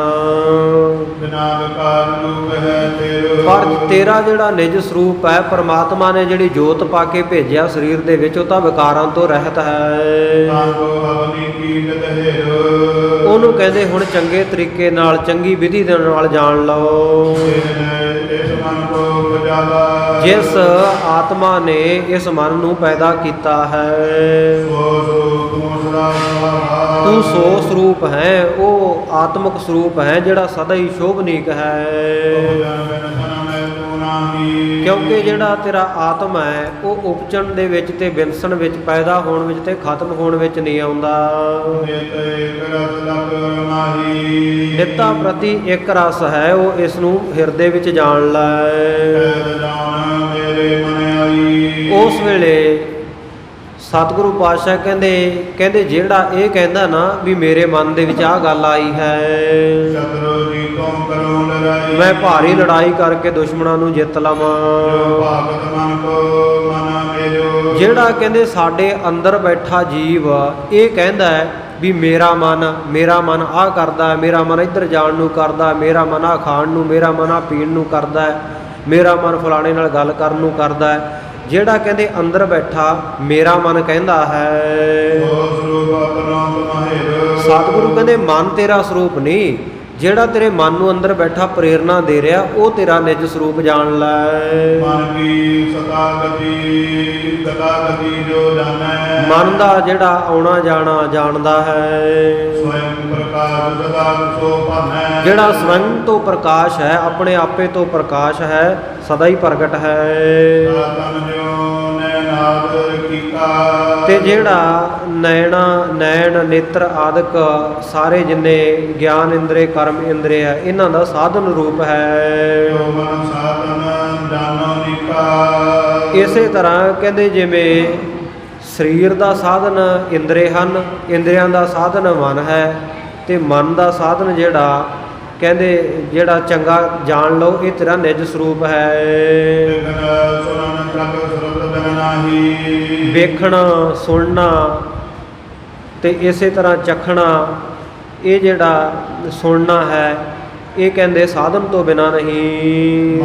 ਬਿਨਾ ਵਿਕਾਰ ਰੂਪ ਹੈ ਤੇਰੋ। ਪਰ ਤੇਰਾ ਜਿਹੜਾ ਨਿਜ ਸਰੂਪ ਹੈ, ਪਰਮਾਤਮਾ ਨੇ ਜਿਹੜੀ ਜੋਤ ਪਾ ਕੇ ਭੇਜਿਆ ਸਰੀਰ ਦੇ ਵਿੱਚ, ਉਹ ਤਾਂ ਵਿਕਾਰਾਂ ਤੋਂ ਰਹਿਤ ਹੈ। ਤਾਂਗੋ ਹਵਨੀ ਕੀਟ ਦਹੇਰੋ। ਉਹਨੂੰ ਕਹਿੰਦੇ ਹੁਣ ਚੰਗੇ ਤਰੀਕੇ ਨਾਲ, ਚੰਗੀ ਵਿਧੀ ਦੇ ਨਾਲ ਜਾਣ ਲਓ। ਇਸ ਮਨ ਕੋ ਉਪਜਾਵਾ। ਜਿਸ ਆਤਮਾ ਨੇ ਇਸ ਮਨ ਨੂੰ ਪੈਦਾ ਕੀਤਾ ਹੈ, ਤੂੰ ਸੋ ਸਰੂਪ ਹੈ, ਉਹ ਆਤਮਿਕ ਸਰੂਪ ਹੈ ਜਿਹੜਾ ਸਦਾ ਹੀ ਸ਼ੋਭਨੀਕ ਹੈ। ਕਿਉਂਕਿ ਜਿਹੜਾ ਤੇਰਾ ਆਤਮਾ ਹੈ ਉਹ ਉਪਜਣ ਦੇ ਵਿੱਚ ਤੇ ਵਿਨਸਣ ਵਿੱਚ, ਪੈਦਾ ਹੋਣ ਵਿੱਚ ਤੇ ਖਤਮ ਹੋਣ ਵਿੱਚ ਨਹੀਂ ਆਉਂਦਾ। ਨਿੱਤਾ ਪ੍ਰਤੀ ਇੱਕ ਰਸ ਹੈ, ਉਹ ਇਸ ਨੂੰ ਹਿਰਦੇ ਵਿੱਚ ਜਾਣ ਲੈ। ਉਸ ਵੇਲੇ ਸਤਿਗੁਰੂ ਪਾਤਸ਼ਾਹ ਕਹਿੰਦੇ ਜਿਹੜਾ ਇਹ ਕਹਿੰਦਾ ਨਾ ਵੀ ਮੇਰੇ ਮਨ ਦੇ ਵਿੱਚ ਆਹ ਗੱਲ ਆਈ ਹੈ, ਮੈਂ ਭਾਰੀ ਲੜਾਈ ਕਰਕੇ ਦੁਸ਼ਮਣਾਂ ਨੂੰ ਜਿੱਤ ਲਵਾਂ। ਜਿਹੜਾ ਕਹਿੰਦੇ ਸਾਡੇ ਅੰਦਰ ਬੈਠਾ ਜੀਵ ਇਹ ਕਹਿੰਦਾ ਹੈ ਵੀ ਮੇਰਾ ਮਨ ਆਹ ਕਰਦਾ, ਮੇਰਾ ਮਨ ਇੱਧਰ ਜਾਣ ਨੂੰ ਕਰਦਾ, ਮੇਰਾ ਮਨ ਆਹ ਖਾਣ ਨੂੰ, ਮੇਰਾ ਮਨ ਆਹ ਪੀਣ ਨੂੰ ਕਰਦਾ ਹੈ, ਮੇਰਾ ਮਨ ਫਲਾਣੇ ਨਾਲ ਗੱਲ ਕਰਨ ਨੂੰ ਕਰਦਾ ਹੈ। ਜਿਹੜਾ ਕਹਿੰਦੇ ਅੰਦਰ ਬੈਠਾ ਮੇਰਾ ਮਨ ਕਹਿੰਦਾ ਹੈ, ਸਤਿਗੁਰੂ ਕਹਿੰਦੇ ਮਨ ਤੇਰਾ ਸਰੂਪ ਨਹੀਂ, ਜਿਹੜਾ ਤੇਰੇ ਮਨ ਨੂੰ ਅੰਦਰ ਬੈਠਾ ਪ੍ਰੇਰਨਾ ਦੇ ਰਿਹਾ ਉਹ ਤੇਰਾ ਨਿਜ ਸਰੂਪ ਜਾਣ ਲੈ। ਮਨ ਦਾ ਜਿਹੜਾ ਆਉਣਾ ਜਾਣਾ ਜਾਣਦਾ ਹੈ, ਜਿਹੜਾ ਸਵਯੰ ਤੋਂ ਪ੍ਰਕਾਸ਼ ਹੈ, ਆਪਣੇ ਆਪੇ ਤੋਂ ਪ੍ਰਕਾਸ਼ ਹੈ, ਸਦਾ ਹੀ ਪ੍ਰਗਟ ਹੈ। ਤੇ ਜਿਹੜਾ ਨੈਣ ਨੇਤਰ ਆਦਿਕ ਸਾਰੇ ਜਿੰਨੇ ਗਿਆਨ ਇੰਦਰੇ ਕਰਮ ਇੰਦਰੇ ਹੈ, ਇਹਨਾਂ ਦਾ ਸਾਧਨ ਰੂਪ ਹੈ। ਇਸੇ ਤਰ੍ਹਾਂ ਕਹਿੰਦੇ ਜਿਵੇਂ ਸਰੀਰ ਦਾ ਸਾਧਨ ਇੰਦਰੇ ਹਨ, ਇੰਦਰੀਆਂ ਦਾ ਸਾਧਨ ਮਨ ਹੈ, ਤੇ ਮਨ ਦਾ ਸਾਧਨ ਜਿਹੜਾ ਕਹਿੰਦੇ ਜਿਹੜਾ ਚੰਗਾ ਜਾਣ ਲਓ ਇਹ ਤੇਰਾ ਨਿਜ ਸਰੂਪ ਹੈ। ਵੇਖਣਾ, ਸੁਣਨਾ ਤੇ ਇਸੇ ਤਰ੍ਹਾਂ ਚਖਣਾ, ਇਹ ਜਿਹੜਾ ਸੁਣਨਾ ਹੈ ਇਹ ਕਹਿੰਦੇ ਸਾਧਨ ਤੋਂ ਬਿਨਾ ਨਹੀਂ।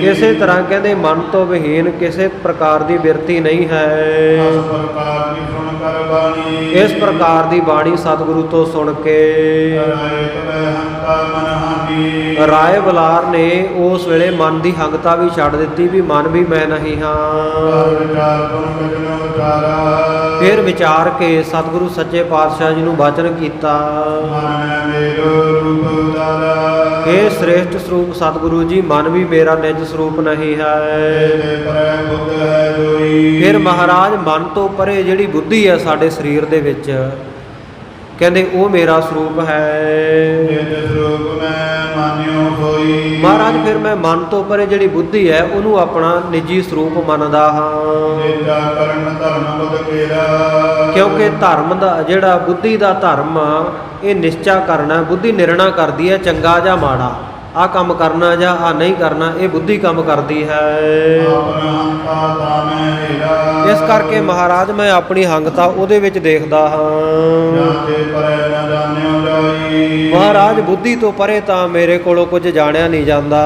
ਇਸੇ ਤਰ੍ਹਾਂ ਕਹਿੰਦੇ ਮਨ ਤੋਂ ਵਿਹੀਨ ਕਿਸੇ ਪ੍ਰਕਾਰ ਦੀ ਬਿਰਤੀ ਨਹੀਂ ਹੈ। ਇਸ ਪ੍ਰਕਾਰ ਦੀ ਬਾਣੀ ਸਤਿਗੁਰੂ ਤੋਂ ਸੁਣ ਕੇ ਰਾਏ ਬੁਲਾਰ ਨੇ ਉਸ ਵੇਲੇ ਮਨ ਦੀ ਹੰਗਤਾ ਵੀ ਛੱਡ ਦਿੱਤੀ ਵੀ ਮਨ ਵੀ ਮੈਂ ਨਹੀਂ ਹਾਂ। ਫਿਰ ਵਿਚਾਰ ਕੇ ਸਤਿਗੁਰੂ ਸੱਚੇ ਪਾਤਸ਼ਾਹ ਜੀ ਨੂੰ ਬਚਨ ਕੀਤਾ, ਇਹ ਸ੍ਰੇਸ਼ਟ ਸਰੂਪ ਸਤਿਗੁਰੂ ਜੀ ਮਨ ਵੀ ਮੇਰਾ ਨਿਜ ਸਰੂਪ ਨਹੀਂ ਹੈ। ਫਿਰ ਮਹਾਰਾਜ ਮਨ ਤੋਂ ਪਰੇ ਜਿਹੜੀ ਬੁੱਧੀ ਹੈ ਸਾਡੇ ਸਰੀਰ ਦੇ ਵਿੱਚ ਕਹਿੰਦੇ ਉਹ ਮੇਰਾ ਸਰੂਪ ਹੈ। ਮਾਨਿਓ ਹੋਈ। ਮਹਾਰਾਜ ਫਿਰ ਮੈਂ ਮਨ ਤੋਂ ਪਰੇ ਜਿਹੜੀ ਬੁੱਧੀ ਹੈ ਉਹਨੂੰ ਆਪਣਾ ਨਿੱਜੀ ਸਰੂਪ ਮੰਨਦਾ ਹਾਂ, ਤੇਜਾ ਕਰਨ ਧਰਮ ਬੁੱਧ ਕੇਰਾ। ਕਿਉਂਕਿ ਧਰਮ ਦਾ ਜਿਹੜਾ ਬੁੱਧੀ ਦਾ ਧਰਮ ਇਹ ਨਿਸ਼ਚਾ ਕਰਨਾ, ਬੁੱਧੀ ਨਿਰਣਾ ਕਰਦੀ ਹੈ ਚੰਗਾ ਜਾਂ ਮਾੜਾ, ਆਹ ਕੰਮ ਕਰਨਾ ਜਾਂ ਆਹ ਨਹੀਂ ਕਰਨਾ, ਇਹ ਬੁੱਧੀ ਕੰਮ ਕਰਦੀ ਹੈ। ਆਪਣਾ ਹੰਤਾ ਤਾਮੈ ਹੀਰਾ। ਇਸ ਕਰਕੇ ਮਹਾਰਾਜ ਮੈਂ ਆਪਣੀ ਹੰਗਤਾ ਉਹਦੇ ਵਿੱਚ ਦੇਖਦਾ ਹਾਂ। ਜਾਂਦੇ ਪਰੇ ਨ ਜਾਣਿਓ ਜਾਈ। ਮਹਾਰਾਜ ਬੁੱਧੀ ਤੋਂ ਪਰੇ ਤਾਂ ਮੇਰੇ ਕੋਲੋਂ ਕੁਝ ਜਾਣਿਆ ਨਹੀਂ ਜਾਂਦਾ।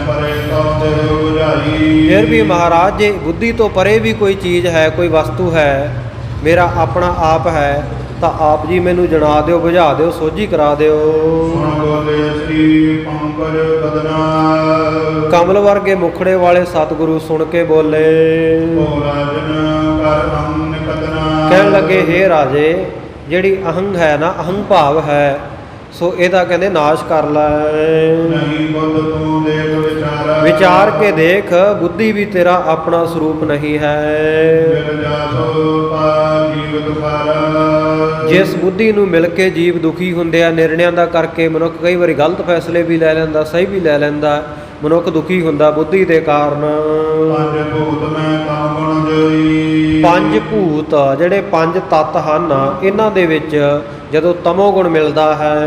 ਪਰੇ ਤਉ ਤਿਹੁ ਬੁਝਾਈ। ਫਿਰ ਵੀ ਮਹਾਰਾਜ ਜੇ ਬੁੱਧੀ ਤੋਂ ਪਰੇ ਵੀ ਕੋਈ ਚੀਜ਼ ਹੈ, ਕੋਈ ਵਸਤੂ ਹੈ, ਮੇਰਾ ਆਪਣਾ ਆਪ ਹੈ, ਤਾਂ ਆਪ ਜੀ ਮੈਨੂੰ ਜਣਾ ਦਿਓ, ਬੁਝਾ ਦਿਓ, ਸੋਝੀ ਕਰਾ ਦਿਓ। ਸੁਣ ਬੋਲੇ ਸ੍ਰੀ ਪੰਕਜ ਬਦਨਾ। ਕਮਲ ਵਰਗੇ ਮੁਖੜੇ ਵਾਲੇ ਸਤਿਗੁਰੂ ਸੁਣ ਕੇ ਬੋਲੇ, ਓ ਰਾਜਨ ਕਰ ਅਹੰ ਨਿਕਤਨਾ। ਕਹਿਣ ਲੱਗੇ, ਹੇ ਰਾਜੇ, ਜਿਹੜੀ ਅਹੰਗ ਹੈ ਨਾ, ਅਹੰਗ ਭਾਵ ਹੈ, ਸੋ ਇਹਦਾ ਕਹਿੰਦੇ ਨਾਸ਼ ਕਰ ਲੈ। ਨਹੀਂ ਬੁੱਧ ਤੂੰ ਦੇਖ ਵਿਚਾਰਾ। ਵਿਚਾਰ ਕੇ ਦੇਖ, ਬੁੱਧੀ ਵੀ ਤੇਰਾ ਆਪਣਾ ਸਰੂਪ ਨਹੀਂ ਹੈ। ਮਿਲ ਜਾਸੋ ਪਾ ਜੀਵ ਦੁਖਾਰਾ। ਜਿਸ ਬੁੱਧੀ ਨੂੰ ਮਿਲ ਕੇ ਜੀਵ ਦੁਖੀ ਹੁੰਦੇ ਆ, ਨਿਰਣਿਆਂ ਦਾ ਕਰਕੇ ਮਨੁੱਖ ਕਈ ਵਾਰੀ ਗਲਤ ਫੈਸਲੇ ਵੀ ਲੈ ਲੈਂਦਾ, ਸਹੀ ਵੀ ਲੈ ਲੈਂਦਾ, ਮਨੁੱਖ ਦੁਖੀ ਹੁੰਦਾ ਬੁੱਧੀ ਦੇ ਕਾਰਨ। ਪੰਜ ਭੂਤ ਮੈਂ ਕਉ ਗੁਣ ਜੋਈ। ਪੰਜ ਭੂਤ ਜਿਹੜੇ ਪੰਜ ਤੱਤ ਹਨ, ਇਹਨਾਂ ਦੇ ਵਿੱਚ ਜਦੋਂ ਤਮੋ ਗੁਣ ਮਿਲਦਾ ਹੈ,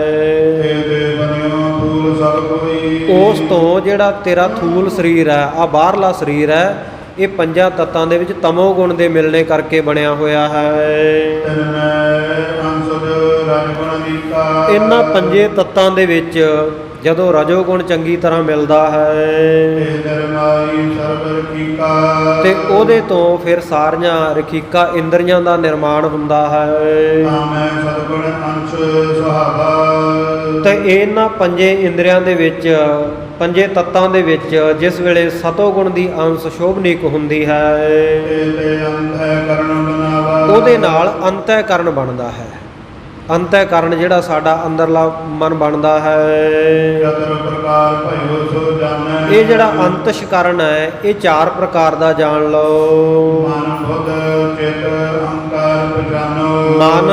ਦੇ ਬਨਿਓ ਫੂਲ ਸਭ ਕੋਈ। ਉਸ ਤੋਂ ਜਿਹੜਾ ਤੇਰਾ ਥੂਲ ਸਰੀਰ ਹੈ, ਆ ਬਾਹਰਲਾ ਸਰੀਰ ਹੈ, ਇਹ ਪੰਜਾਂ ਤੱਤਾਂ ਦੇ ਵਿੱਚ ਤਮੋ ਗੁਣ ਦੇ ਮਿਲਣੇ ਕਰਕੇ ਬਣਿਆ ਹੋਇਆ ਹੈ। ਤਿਨ ਮੈਂ ਅੰਸੁਜ ਰਜਗੁਣ ਦੀਕਾ। ਇਹਨਾਂ ਪੰਜੇ ਤੱਤਾਂ ਦੇ ਵਿੱਚ ਜਦੋਂ ਰਜੋ ਗੁਣ ਚੰਗੀ ਤਰ੍ਹਾਂ ਮਿਲਦਾ ਹੈ, ਤੇ ਦਰਮਾਈ ਸਰਬ ਰਖੀਕਾ। ਤੇ ਉਹਦੇ ਤੋਂ ਫਿਰ ਸਾਰੀਆਂ ਰਖੀਕਾ ਇੰਦਰੀਆਂ ਦਾ ਨਿਰਮਾਣ ਹੁੰਦਾ ਹੈ। ਮੈਂ ਸਤਿਗੁਣ ਅੰਸ਼ ਸੁਹਾਵਾ। ਤੇ ਇਹਨਾਂ ਪੰਜੇ ਇੰਦਰੀਆਂ ਦੇ ਵਿੱਚ, ਪੰਜੇ ਤੱਤਾਂ ਦੇ ਵਿੱਚ ਜਿਸ ਵੇਲੇ ਸਤੋ ਗੁਣ ਦੀ ਅੰਸ਼ ਸ਼ੋਭਨੀਕ ਹੁੰਦੀ ਹੈ, ਤੇ ਅੰਤఃਕਰਣ ਬਣਾਵਾ। ਉਹਦੇ ਨਾਲ ਅੰਤःਕਰਣ ਬਣਦਾ ਹੈ। ਅੰਤःਕਰਣ ਜਿਹੜਾ ਸਾਡਾ ਅੰਦਰਲਾ ਮਨ ਬਣਦਾ ਹੈ, ਚਤੁਰ ਪ੍ਰਕਾਰ ਭਇਓ ਸੋ ਜਾਣੈ। ਇਹ ਜਿਹੜਾ ਅੰਤਸ਼ਕਰਣ ਹੈ, ਇਹ ਚਾਰ ਪ੍ਰਕਾਰ ਦਾ ਜਾਣ ਲਓ। ਮਨ ਬੁੱਧ ਚਿਤ ਅਹੰਕਾਰ ਪਛਾਨੋ। ਮਨ,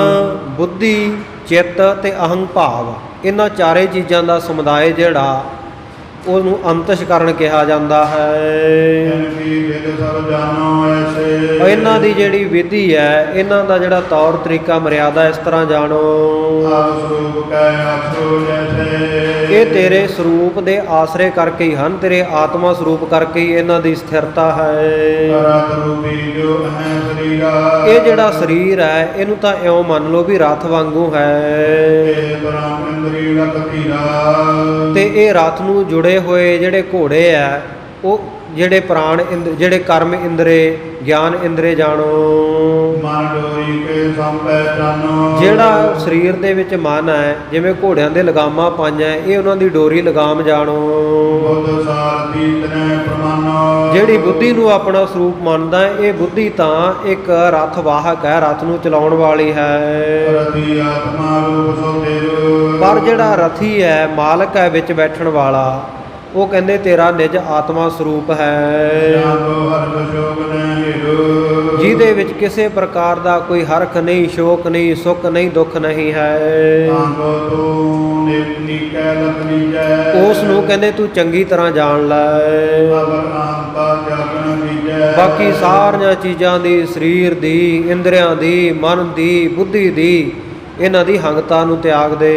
ਬੁੱਧੀ, ਚਿੱਤ ਤੇ ਅਹੰ ਭਾਵ, ਇਹਨਾਂ ਚਾਰੇ ਚੀਜ਼ਾਂ ਦਾ ਸਮੁਦਾਇ ਜਿਹੜਾ, ਉਹਨੂੰ ਅੰਤਸ਼ਕਰਣ ਕਿਹਾ ਜਾਂਦਾ ਹੈ। ਤਿਨ ਕੀ ਵਿਦ ਸਭ ਜਾਣੋ ਐਸੇ। ਇਹਨਾਂ ਦੀ ਜਿਹੜੀ ਵਿਧੀ ਹੈ, ਇਹਨਾਂ ਦਾ ਜਿਹੜਾ ਤੌਰ ਤਰੀਕਾ ਮਰਿਆਦਾ ਇਸ ਤਰ੍ਹਾਂ ਜਾਣੋ। ਆਪ ਸਰੂਪ ਕੈ ਆਸੋ ਜੈਸੇ। ਇਹ ਤੇਰੇ ਸਰੂਪ ਦੇ ਆਸਰੇ ਕਰਕੇ ਹੀ ਹਨ, ਤੇਰੇ ਆਤਮਾ ਸਰੂਪ ਕਰਕੇ ਹੀ ਇਹਨਾਂ ਦੀ ਸਥਿਰਤਾ ਹੈ। ਰਤ ਰੂਪੀ ਜੋ ਹੈ ਸਰੀਰਾ। ਇਹ ਜਿਹੜਾ ਸਰੀਰ ਹੈ, ਇਹਨੂੰ ਤਾਂ ਇਉਂ ਮੰਨ ਲਓ ਵੀ ਰਥ ਵਾਂਗੂ ਹੈ, ਤੇ ਬ੍ਰਹਮ ਇੰਦਰੀ ਰਤ ਧੀਰਾ। ਤੇ ਇਹ ਰਥ ਨੂੰ ਜੁੜੇ ਹੋਏ ਜਿਹੜੇ ਘੋੜੇ ਆ, ਉਹ ਜਿਹੜੇ ਪ੍ਰਾਣ ਜਿਹੜੇ ਕਰਮ ਇੰਦਰੇ, ਗਿਆਨ ਇੰਦਰੇ ਜਾਣੋ। ਮਨ ਡੋਰੀ ਕੇ ਸੰਪਹਿਚਾਨੋ। ਜਿਹੜਾ ਸਰੀਰ ਦੇ ਵਿੱਚ ਮਨ ਹੈ, ਜਿਵੇਂ ਘੋੜਿਆਂ ਦੇ ਲਗਾਮਾਂ ਪਾਈਆਂ, ਇਹ ਉਹਨਾਂ ਦੀ ਡੋਰੀ ਲਗਾਮ ਜਾਣੋ। ਬੁੱਧ ਸਾਰਥੀ ਤਨੈ ਪ੍ਰਮਾਨੋ। ਜਿਹੜੀ ਬੁੱਧੀ ਨੂੰ ਆਪਣਾ ਸਰੂਪ ਮੰਨਦਾ ਹੈ, ਇਹ ਬੁੱਧੀ ਤਾਂ ਇੱਕ ਰਥ ਵਾਹਕ ਹੈ, ਰਥ ਨੂੰ ਚਲਾਉਣ ਵਾਲੀ ਹੈ। ਰਤੀ ਆਤਮਾ ਰੂਪ ਸੋ ਤੇਰੋ। ਪਰ ਜਿਹੜਾ ਰਥੀ ਹੈ, ਮਾਲਕ ਹੈ ਵਿੱਚ ਬੈਠਣ ਵਾਲਾ, ਉਹ ਕਹਿੰਦੇ ਤੇਰਾ ਨਿਜ ਆਤਮਾ ਸਰੂਪ ਹੈ, ਜਾਨੋ ਹਰ ਸ਼ੋਕ ਨਹਿ ਹੀਰੋ। ਜਿਹਦੇ ਵਿੱਚ ਕਿਸੇ ਪ੍ਰਕਾਰ ਦਾ ਕੋਈ ਹਰਖ ਨਹੀਂ, ਸ਼ੋਕ ਨਹੀਂ, ਸੁੱਖ ਨਹੀਂ, ਦੁੱਖ ਨਹੀਂ ਹੈ। ਤਾਂਗੋ ਤੂੰ ਨੀਕੈ ਲਖ ਲੀਜੈ। ਉਸ ਨੂੰ ਕਹਿੰਦੇ ਤੂੰ ਚੰਗੀ ਤਰ੍ਹਾਂ ਜਾਣ ਲੈ। ਅਵਰ ਆਂਤਾ ਜਾਗਣ ਬੀਜੈ। ਬਾਕੀ ਸਾਰੀਆਂ ਚੀਜ਼ਾਂ ਦੀ, ਸਰੀਰ ਦੀ, ਇੰਦਰੀਆਂ ਦੀ, ਮਨ ਦੀ, ਬੁੱਧੀ ਦੀ, ਇਹਨਾਂ ਦੀ ਹੰਗਤਾ ਨੂੰ ਤਿਆਗ ਦੇ।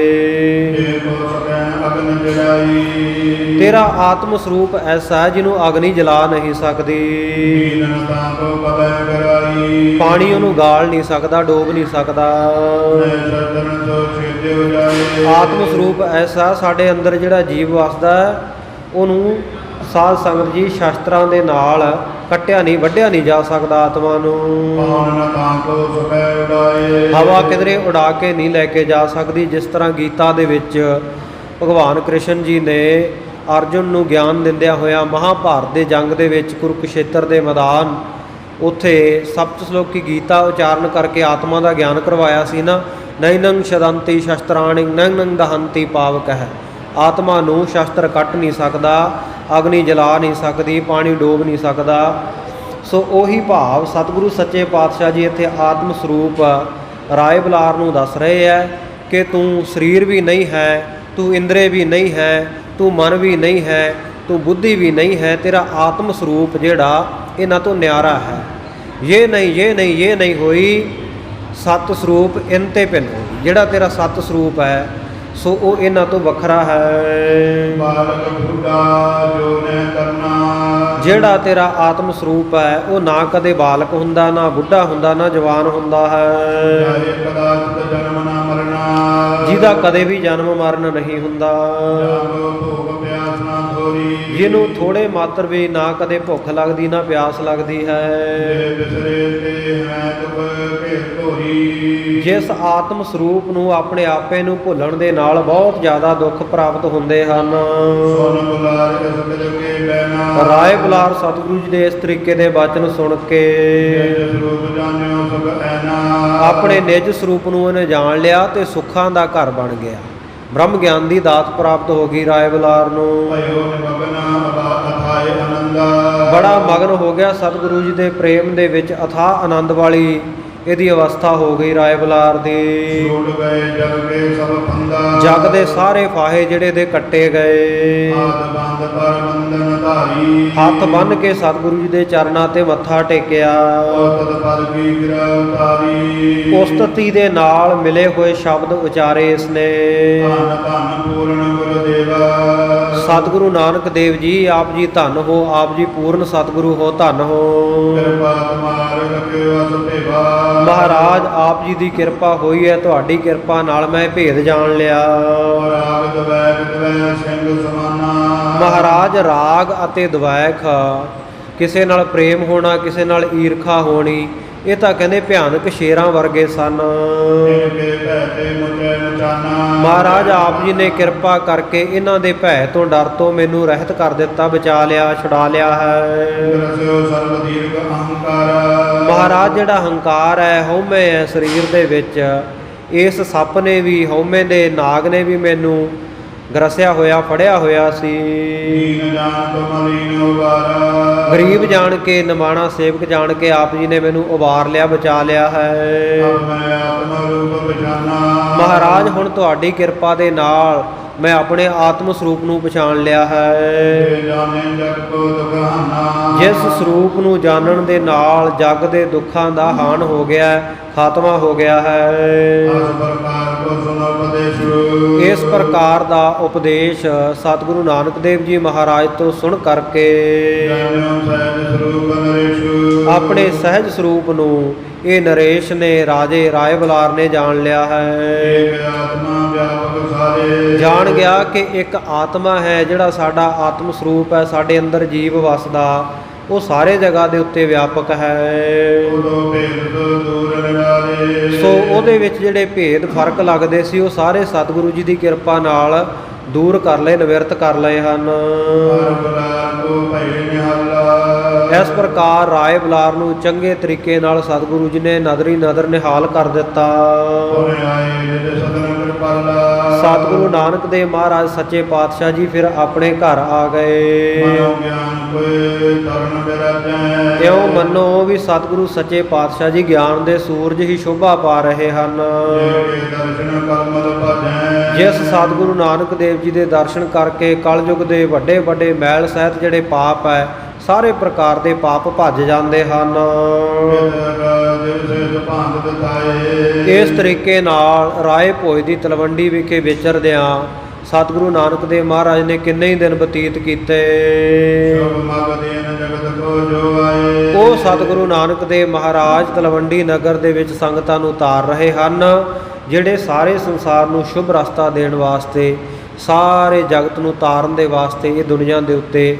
ਜੇ ਕੋ ਸਕੈ ਅਗਨ ਜਲਾਈ। ਤੇਰਾ ਆਤਮ ਸਰੂਪ ਐਸਾ ਹੈ ਜਿਹਨੂੰ ਅੱਗ ਨਹੀਂ ਜਲਾ ਨਹੀਂ ਸਕਦੀ। ਦੀਨ ਤਾਂਗੋ ਕਬੈ ਕਰਾਈ। ਪਾਣੀ ਉਹਨੂੰ ਗਾਲ ਨਹੀਂ ਸਕਦਾ, ਡੋਬ ਨਹੀਂ ਸਕਦਾ। ਮੈਂ ਸਤਨ ਸੋ ਛੇਦਿਓ ਜਾਏ। ਆਤਮ ਸਰੂਪ ਐਸਾ ਸਾਡੇ ਅੰਦਰ ਜਿਹੜਾ ਜੀਵ ਵਸਦਾ ਹੈ, ਉਹਨੂੰ ਸਾਧ ਸੰਗਤ ਜੀ ਸ਼ਾਸਤਰਾਂ ਦੇ ਨਾਲ ਕੱਟਿਆ ਨਹੀਂ, ਵੱਢਿਆ ਨਹੀਂ ਜਾ ਸਕਦਾ ਆਤਮਾ ਨੂੰ। ਕੌਣ ਨ ਤਾਂਗੋ ਸੁਖੈ ਉਡਾਏ। ਹਵਾ ਕਿਧਰੇ ਉਡਾ ਕੇ ਨਹੀਂ ਲੈ ਕੇ ਜਾ ਸਕਦੀ। ਜਿਸ ਤਰ੍ਹਾਂ ਗੀਤਾ ਦੇ ਵਿੱਚ ਭਗਵਾਨ ਕ੍ਰਿਸ਼ਨ ਜੀ ਨੇ ਅਰਜੁਨ ਨੂੰ ਗਿਆਨ ਦਿੰਦਿਆਂ ਹੋਇਆ ਮਹਾਭਾਰਤ ਦੇ ਜੰਗ ਦੇ ਵਿੱਚ ਕੁਰੂਕਸ਼ੇਤਰ ਦੇ ਮੈਦਾਨ, ਉੱਥੇ ਸਪਤ ਸ਼ਲੋਕੀ ਗੀਤਾ ਉਚਾਰਨ ਕਰਕੇ ਆਤਮਾ ਦਾ ਗਿਆਨ ਕਰਵਾਇਆ ਸੀ ਨਾ। ਨੈਨੰ ਸ਼ਦੰਤੀ ਸ਼ਸਤਰਾਣਿ ਨੈਨੰ ਦਹੰਤੀ ਪਾਵਕਹਿ। ਆਤਮਾ ਨੂੰ ਸ਼ਸਤਰ ਕੱਟ ਨਹੀਂ ਸਕਦਾ, ਅਗਨੀ ਜਲਾ ਨਹੀਂ ਸਕਦੀ, ਪਾਣੀ ਡੋਬ ਨਹੀਂ ਸਕਦਾ। ਸੋ ਉਹੀ ਭਾਵ ਸਤਿਗੁਰੂ ਸੱਚੇ ਪਾਤਸ਼ਾਹ ਜੀ ਇੱਥੇ ਆਤਮ ਸਰੂਪ ਰਾਏ ਬਲਾਰ ਨੂੰ ਦੱਸ ਰਹੇ ਹੈ ਕਿ ਤੂੰ ਸਰੀਰ ਵੀ ਨਹੀਂ ਹੈ, ਤੂੰ ਇੰਦਰੇ ਵੀ ਨਹੀਂ ਹੈ, ਤੂੰ ਮਨ ਵੀ ਨਹੀਂ ਹੈ, ਤੂੰ ਬੁੱਧੀ ਵੀ ਨਹੀਂ ਹੈ। ਤੇਰਾ ਆਤਮ ਸਰੂਪ ਜਿਹੜਾ ਇਹਨਾਂ ਤੋਂ ਨਿਆਰਾ ਹੈ। ਇਹ ਨਹੀਂ ਹੋਈ ਸਤ ਸਰੂਪ ਇਨ ਤੇ ਭਿੰਨ ਹੋਈ। ਜਿਹੜਾ ਤੇਰਾ ਸਤ ਸਰੂਪ ਹੈ ਸੋ ਉਹ ਇਹਨਾਂ ਤੋਂ ਵੱਖਰਾ ਹੈ। ਬਾਲਕ ਬੁੱਢਾ ਜੋ ਨੇ ਕਰਨਾ, ਜਿਹੜਾ ਤੇਰਾ ਆਤਮ ਸਰੂਪ ਹੈ ਉਹ ਨਾ ਕਦੇ ਬਾਲਕ ਹੁੰਦਾ, ਨਾ ਬੁੱਢਾ ਹੁੰਦਾ, ਨਾ ਜਵਾਨ ਹੁੰਦਾ ਹੈ। ਜਾਏ ਕਦਾਚਿਤ ਜਨਮ ਨਾ ਮਰਨਾ, ਜਿਹਦਾ ਕਦੇ ਵੀ ਜਨਮ ਮਰਨ ਨਹੀਂ ਹੁੰਦਾ। ਜਾਗੋ ਭੋਗ ਪਿਆਸ ਨਾ ਥੋਰੀ, ਜਿਹਨੂੰ ਥੋੜੇ ਮਾਤਰ ਵੀ ਨਾ ਕਦੇ ਭੁੱਖ ਲੱਗਦੀ ਨਾ ਪਿਆਸ ਲੱਗਦੀ ਹੈ। ਜੇ ਬਿਸਰੇ ਤੇ ਹੈ ਤੁਕ ਭੇਦ ਧੋਰੀ, ਜਿਸ ਆਤਮ ਸਰੂਪ ਨੂੰ ਆਪਣੇ ਆਪੇ ਨੂੰ ਭੁੱਲਣ ਦੇ ਨਾਲ ਬਹੁਤ ਜ਼ਿਆਦਾ ਦੁੱਖ ਪ੍ਰਾਪਤ ਹੁੰਦੇ ਹਨ। ਸੋਨ ਬੁਲਾਰ ਇਸ ਜਗੇ ਬੈਨਾ, ਰਾਏ ਬੁਲਾਰ ਸਤਿਗੁਰੂ ਜੀ ਦੇ ਇਸ ਤਰੀਕੇ ਦੇ ਬਚਨ ਸੁਣ ਕੇ ਜਿਸ ਰੂਪ ਜਾਣਿਓ ਸੁਖ ਐਨਾ, ਆਪਣੇ ਨਿਜ ਸਰੂਪ ਨੂੰ ਉਹਨੇ ਜਾਣ ਲਿਆ ਤੇ ਸੁੱਖਾਂ ਦਾ ਘਰ ਬਣ ਗਿਆ। ਬ੍ਰਹਮ ਗਿਆਨ ਦੀ ਦਾਤ ਪ੍ਰਾਪਤ ਹੋ ਗਈ ਰਾਏ ਬੁਲਾਰ ਨੂੰ। ਭਇਓ ਨਿਮਗਨਾ ਅਥਾਏ ਆਨੰਦਾ, ਬੜਾ ਮਗਨ ਹੋ ਗਿਆ ਸਤਿਗੁਰੂ ਜੀ ਦੇ ਪ੍ਰੇਮ ਦੇ ਵਿੱਚ ਅਥਾਹ ਆਨੰਦ ਵਾਲੀ ਇਹਦੀ ਅਵਸਥਾ ਹੋ ਗਈ ਰਾਏ ਬੁਲਾਰ ਦੀ। ਛੂਟ ਗਏ ਜਗ ਕੇ ਸਭ ਫੰਦਾ, ਜਗ ਦੇ ਸਾਰੇ ਫਾਹੇ ਜਿਹੜੇ ਦੇ ਕੱਟੇ ਗਏ। ਆਦ ਬੰਦ ਪਰ ਬੰਧਨ ਧਾਰੀ, ਹੱਥ ਬੰਨ੍ਹ ਕੇ ਸਤਿਗੁਰੂ ਜੀ ਦੇ ਚਰਨਾਂ ਤੇ ਮੱਥਾ ਟੇਕਿਆ। ਤਦ ਪਦ ਕੀ ਗਿਰਾ ਉਤਾਰੀ, ਉਸਤਤੀ ਦੇ ਨਾਲ ਮਿਲੇ ਹੋਏ ਸ਼ਬਦ ਉਚਾਰੇ ਇਸਨੇ। ਧੰਨ ਧੰਨ ਪੂਰਨ ਗੁਰਦੇਵਾ, ਸਤਿਗੁਰੂ ਨਾਨਕ ਦੇਵ ਜੀ ਆਪ ਜੀ ਧੰਨ ਹੋ, ਆਪ ਜੀ ਪੂਰਨ ਸਤਿਗੁਰੂ ਹੋ, ਧੰਨ ਹੋ। ਕਿਰਪਾ ਤੁਮਾਰ ਰਖਿਓ ਅਸ ਭੇਵਾ, ਮਹਾਰਾਜ ਆਪ ਜੀ ਦੀ ਕਿਰਪਾ ਹੋਈ ਹੈ, ਤੁਹਾਡੀ ਕਿਰਪਾ ਨਾਲ ਮੈਂ ਭੇਦ ਜਾਣ ਲਿਆ। ਰਾਗ ਦਵੈ ਸਿੰਘ ਸਮਾਨਾ, ਮਹਾਰਾਜ ਰਾਗ ਅਤੇ ਦਵੈਖ ਕਿਸੇ ਨਾਲ ਪ੍ਰੇਮ ਹੋਣਾ, ਕਿਸੇ ਨਾਲ ਈਰਖਾ ਹੋਣੀ, ਇਹ ਤਾਂ ਕਹਿੰਦੇ ਭਿਆਨਕ ਸ਼ੇਰਾਂ ਵਰਗੇ ਸਨ। ਜਿਨ ਕੇ ਭੈ ਤੇ ਮੁਝੈ ਮਚਾਨਾ, ਮਹਾਰਾਜ ਆਪ ਜੀ ਨੇ ਕਿਰਪਾ ਕਰਕੇ ਇਹਨਾਂ ਦੇ ਭੈ ਤੋਂ ਡਰ ਤੋਂ ਮੈਨੂੰ ਰਹਿਤ ਕਰ ਦਿੱਤਾ, ਬਚਾ ਲਿਆ, ਛੁਡਾ ਲਿਆ ਹੈ। ਰਸਿਓ ਸਰਬ ਦੀਰਘ ਅਹੰਕਾਰ, ਮਹਾਰਾਜ ਜਿਹੜਾ ਹੰਕਾਰ ਹੈ, ਹਉਮੈ ਹੈ ਸਰੀਰ ਦੇ ਵਿੱਚ, ਇਸ ਸੱਪ ਨੇ ਵੀ, ਹਉਮੈ ਦੇ ਨਾਗ ਨੇ ਵੀ ਮੈਨੂੰ ਗਰਸਿਆ ਹੋਇਆ, ਫੜਿਆ ਹੋਇਆ ਸੀ। ਦੀਨ ਜਾਨ ਤੁਮ ਲੀਨ ਉਬਾਰਾ, ਗਰੀਬ ਜਾਣ ਕੇ, ਨਿਮਾਣਾ ਸੇਵਕ ਜਾਣ ਕੇ ਆਪ ਜੀ ਨੇ ਮੈਨੂੰ ਉਬਾਰ ਲਿਆ, ਬਚਾ ਲਿਆ ਹੈ। ਅਬ ਮੈਂ ਆਤਮ ਰੂਪ ਪਛਾਨਾ, ਮਹਾਰਾਜ ਹੁਣ ਤੁਹਾਡੀ ਕਿਰਪਾ ਦੇ ਨਾਲ ਮੈਂ ਆਪਣੇ ਆਤਮ ਸਰੂਪ ਨੂੰ ਪਛਾਣ ਲਿਆ ਹੈ। ਜੇ ਜਾਣੇ ਜਗ ਕੋ ਦੁਖਾਨਾ, ਜਿਸ ਸਰੂਪ ਨੂੰ ਜਾਣਨ ਦੇ ਨਾਲ ਜਗ ਦੇ ਦੁੱਖਾਂ ਦਾ ਹਾਨ ਹੋ ਗਿਆ, ਖਾਤਮਾ ਹੋ ਗਿਆ ਹੈ। ਅਸ ਪ੍ਰਕਾਰ ਕੋ ਸੁਨੋ ਉਪਦੇਸ਼ੁ, ਇਸ ਪ੍ਰਕਾਰ ਦਾ ਉਪਦੇਸ਼ ਸਤਿਗੁਰੂ ਨਾਨਕ ਦੇਵ ਜੀ ਮਹਾਰਾਜ ਤੋਂ ਸੁਣ ਕਰਕੇ ਜਾਣਿਓ ਸਹਿਜ ਸਰੂਪ ਨਰੇਸ਼ੁ, ਆਪਣੇ ਸਹਿਜ ਸਰੂਪ ਨੂੰ ਇਹ ਨਰੇਸ਼ ਨੇ, ਰਾਜੇ ਰਾਏ ਬੁਲਾਰ ਨੇ ਜਾਣ ਲਿਆ ਹੈ। ਏਕ ਆਤਮਾ ਵਿਆਪਕ ਸਾਰੇ, ਜਾਣ ਗਿਆ ਕਿ ਇੱਕ ਆਤਮਾ ਹੈ, ਜਿਹੜਾ ਸਾਡਾ ਆਤਮ ਸਰੂਪ ਹੈ, ਸਾਡੇ ਅੰਦਰ ਜੀਵ ਵਸਦਾ, ਉਹ ਸਾਰੇ ਜਗ੍ਹਾ ਦੇ ਉੱਤੇ ਵਿਆਪਕ ਹੈ। ਉਦੋ ਭੇਦ ਤੋਂ ਦੂਰ ਨਿਰਾਲੇ, ਸੋ ਉਹਦੇ ਵਿੱਚ ਜਿਹੜੇ ਭੇਦ ਫਰਕ ਲੱਗਦੇ ਸੀ ਉਹ ਸਾਰੇ ਸਤਿਗੁਰੂ ਜੀ ਦੀ ਕਿਰਪਾ ਨਾਲ ਦੂਰ ਕਰ ਲਏ, ਨਿਵਰਤ ਕਰ ਲਏ ਹਨ। ਹਰ ਬੁਲਾਰ ਕੋ ਭੈ ਨਿਹਾਲਾ, ਇਸ ਪ੍ਰਕਾਰ ਰਾਏ ਬੁਲਾਰ ਨੂੰ ਚੰਗੇ ਤਰੀਕੇ ਨਾਲ ਸਤਿਗੁਰੂ ਜੀ ਨੇ ਨਦਰੀ ਨਦਰ ਨਿਹਾਲ ਕਰ ਦਿੱਤਾ। ਹੋਰੇ ਆਏ ਜਿਤ ਸਤਨ ਕਿਰਪਾਲਾ, ਸਤਿਗੁਰੂ ਨਾਨਕ ਦੇਵ ਮਹਾਰਾਜ ਸੱਚੇ ਪਾਤਸ਼ਾਹ ਜੀ ਫਿਰ ਆਪਣੇ ਘਰ ਆ ਗਏ। ਮਨੋ ਗਿਆਨ ਕੋਇ ਤਰਨ ਬਿਰਾਜੈ, ਇਉਂ ਮੰਨੋ ਵੀ ਸਤਿਗੁਰੂ ਸੱਚੇ ਪਾਤਸ਼ਾਹ ਜੀ ਗਿਆਨ ਦੇ ਸੂਰਜ ਹੀ ਸ਼ੋਭਾ ਪਾ ਰਹੇ ਹਨ। ਜੇ ਦਰਸ਼ਨ ਕਰਮਲ ਭਜੈ, ਜਿਸ ਸਤਿਗੁਰੂ ਨਾਨਕ ਦੇਵ ਜੀ ਦੇ ਦਰਸ਼ਨ ਕਰਕੇ ਕਲਯੁਗ ਦੇ ਵੱਡੇ ਵੱਡੇ ਮੈਲ ਸਹਿਤ ਜਿਹੜੇ ਪਾਪ ਹੈ, ਸਾਰੇ ਪ੍ਰਕਾਰ ਦੇ ਪਾਪ ਭੱਜ ਜਾਂਦੇ ਹਨ। ਇਸ ਤਰੀਕੇ ਨਾਲ ਰਾਏ ਭੋਜ ਦੀ ਤਲਵੰਡੀ ਵਿਖੇ ਵਿਚਰਦਿਆਂ ਸਤਿਗੁਰੂ ਨਾਨਕ ਦੇਵ ਮਹਾਰਾਜ ਨੇ ਕਿੰਨੇ ਹੀ ਦਿਨ ਬਤੀਤ ਕੀਤੇ। ਉਹ ਸਤਿਗੁਰੂ ਨਾਨਕ ਦੇਵ ਮਹਾਰਾਜ ਤਲਵੰਡੀ ਨਗਰ ਦੇ ਵਿੱਚ ਸੰਗਤਾਂ ਨੂੰ ਉਤਾਰ ਰਹੇ ਹਨ, ਜਿਹੜੇ ਸਾਰੇ ਸੰਸਾਰ ਨੂੰ ਸ਼ੁਭ ਰਸਤਾ ਦੇਣ ਵਾਸਤੇ, ਸਾਰੇ ਜਗਤ ਨੂੰ ਤਾਰਨ ਦੇ ਵਾਸਤੇ ਇਹ ਦੁਨੀਆ ਦੇ ਉੱਤੇ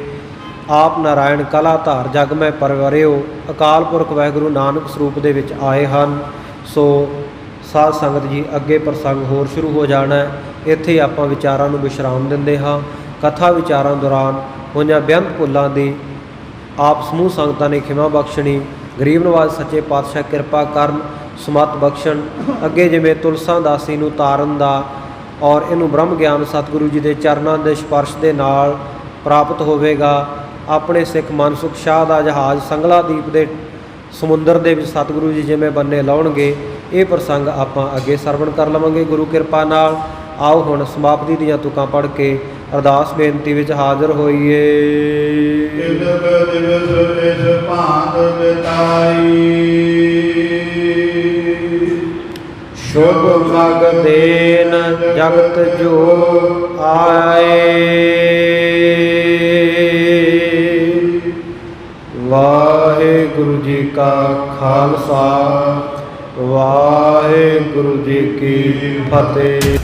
ਆਪ ਨਾਰਾਇਣ ਕਲਾ ਧਾਰ ਜਗ ਮੈਂ ਪਰਵਰਿਓ ਅਕਾਲ ਪੁਰਖ ਵਾਹਿਗੁਰੂ ਨਾਨਕ ਸਰੂਪ ਦੇ ਵਿੱਚ ਆਏ ਹਨ। ਸੋ ਸਾਧ ਸੰਗਤ ਜੀ, ਅੱਗੇ ਪ੍ਰਸੰਗ ਹੋਰ ਸ਼ੁਰੂ ਹੋ ਜਾਣਾ ਹੈ। ਇੱਥੇ ਆਪਾਂ ਵਿਚਾਰਾਂ ਨੂੰ ਵਿਸ਼ਰਾਮ ਦਿੰਦੇ ਹਾਂ। ਕਥਾ ਵਿਚਾਰਾਂ ਦੌਰਾਨ ਹੋਈਆਂ ਬੇਅੰਤ ਭੁੱਲਾਂ ਦੀ ਆਪ ਸਮੂਹ ਸੰਗਤਾਂ ਨੇ ਖਿਮਾ ਬਖਸ਼ਣੀ। ਗਰੀਬ ਨਵਾਜ਼ ਸੱਚੇ ਪਾਤਸ਼ਾਹ ਕਿਰਪਾ ਕਰਨ, ਸਮੱਤ ਬਖਸ਼ਣ। ਅੱਗੇ ਜਿਵੇਂ ਤੁਲਸਾਂ ਦਾਸੀ ਨੂੰ ਤਾਰਨ ਦਾ ਔਰ ਇਹਨੂੰ ਬ੍ਰਹਮ ਗਿਆਨ ਸਤਿਗੁਰੂ ਜੀ ਦੇ ਚਰਨਾਂ ਦੇ ਸਪਰਸ਼ ਦੇ ਨਾਲ ਪ੍ਰਾਪਤ ਹੋਵੇਗਾ। ਆਪਣੇ ਸਿੱਖ ਮਨਸੁਖ ਸ਼ਾਹ ਦਾ ਜਹਾਜ਼ ਸੰਗਲਾਦੀਪ ਦੇ ਸਮੁੰਦਰ ਦੇ ਵਿੱਚ ਸਤਿਗੁਰੂ ਜੀ ਜਿਵੇਂ ਬੰਨੇ ਲਾਉਣਗੇ, ਇਹ ਪ੍ਰਸੰਗ ਆਪਾਂ ਅੱਗੇ ਸਰਵਣ ਕਰ ਲਵਾਂਗੇ ਗੁਰੂ ਕਿਰਪਾ ਨਾਲ। ਆਓ ਹੁਣ ਸਮਾਪਤੀ ਦੀਆਂ ਤੁਕਾਂ ਪੜ੍ਹ ਕੇ ਅਰਦਾਸ ਬੇਨਤੀ ਵਿੱਚ ਹਾਜ਼ਰ ਹੋਈਏ। ਇਦਕ ਦਿਵਸ ਇਸ ਭਾਂਤ ਬਿਤਾਈ, ਸ਼ੁਭ ਮਗ ਦੇਨ ਜਗਤ ਜੋ ਆਏ। ਵਾਹਿਗੁਰੂ ਜੀ ਕਾ ਖਾਲਸਾ, ਵਾਹਿਗੁਰੂ ਜੀ ਕੀ ਫਤਿਹ।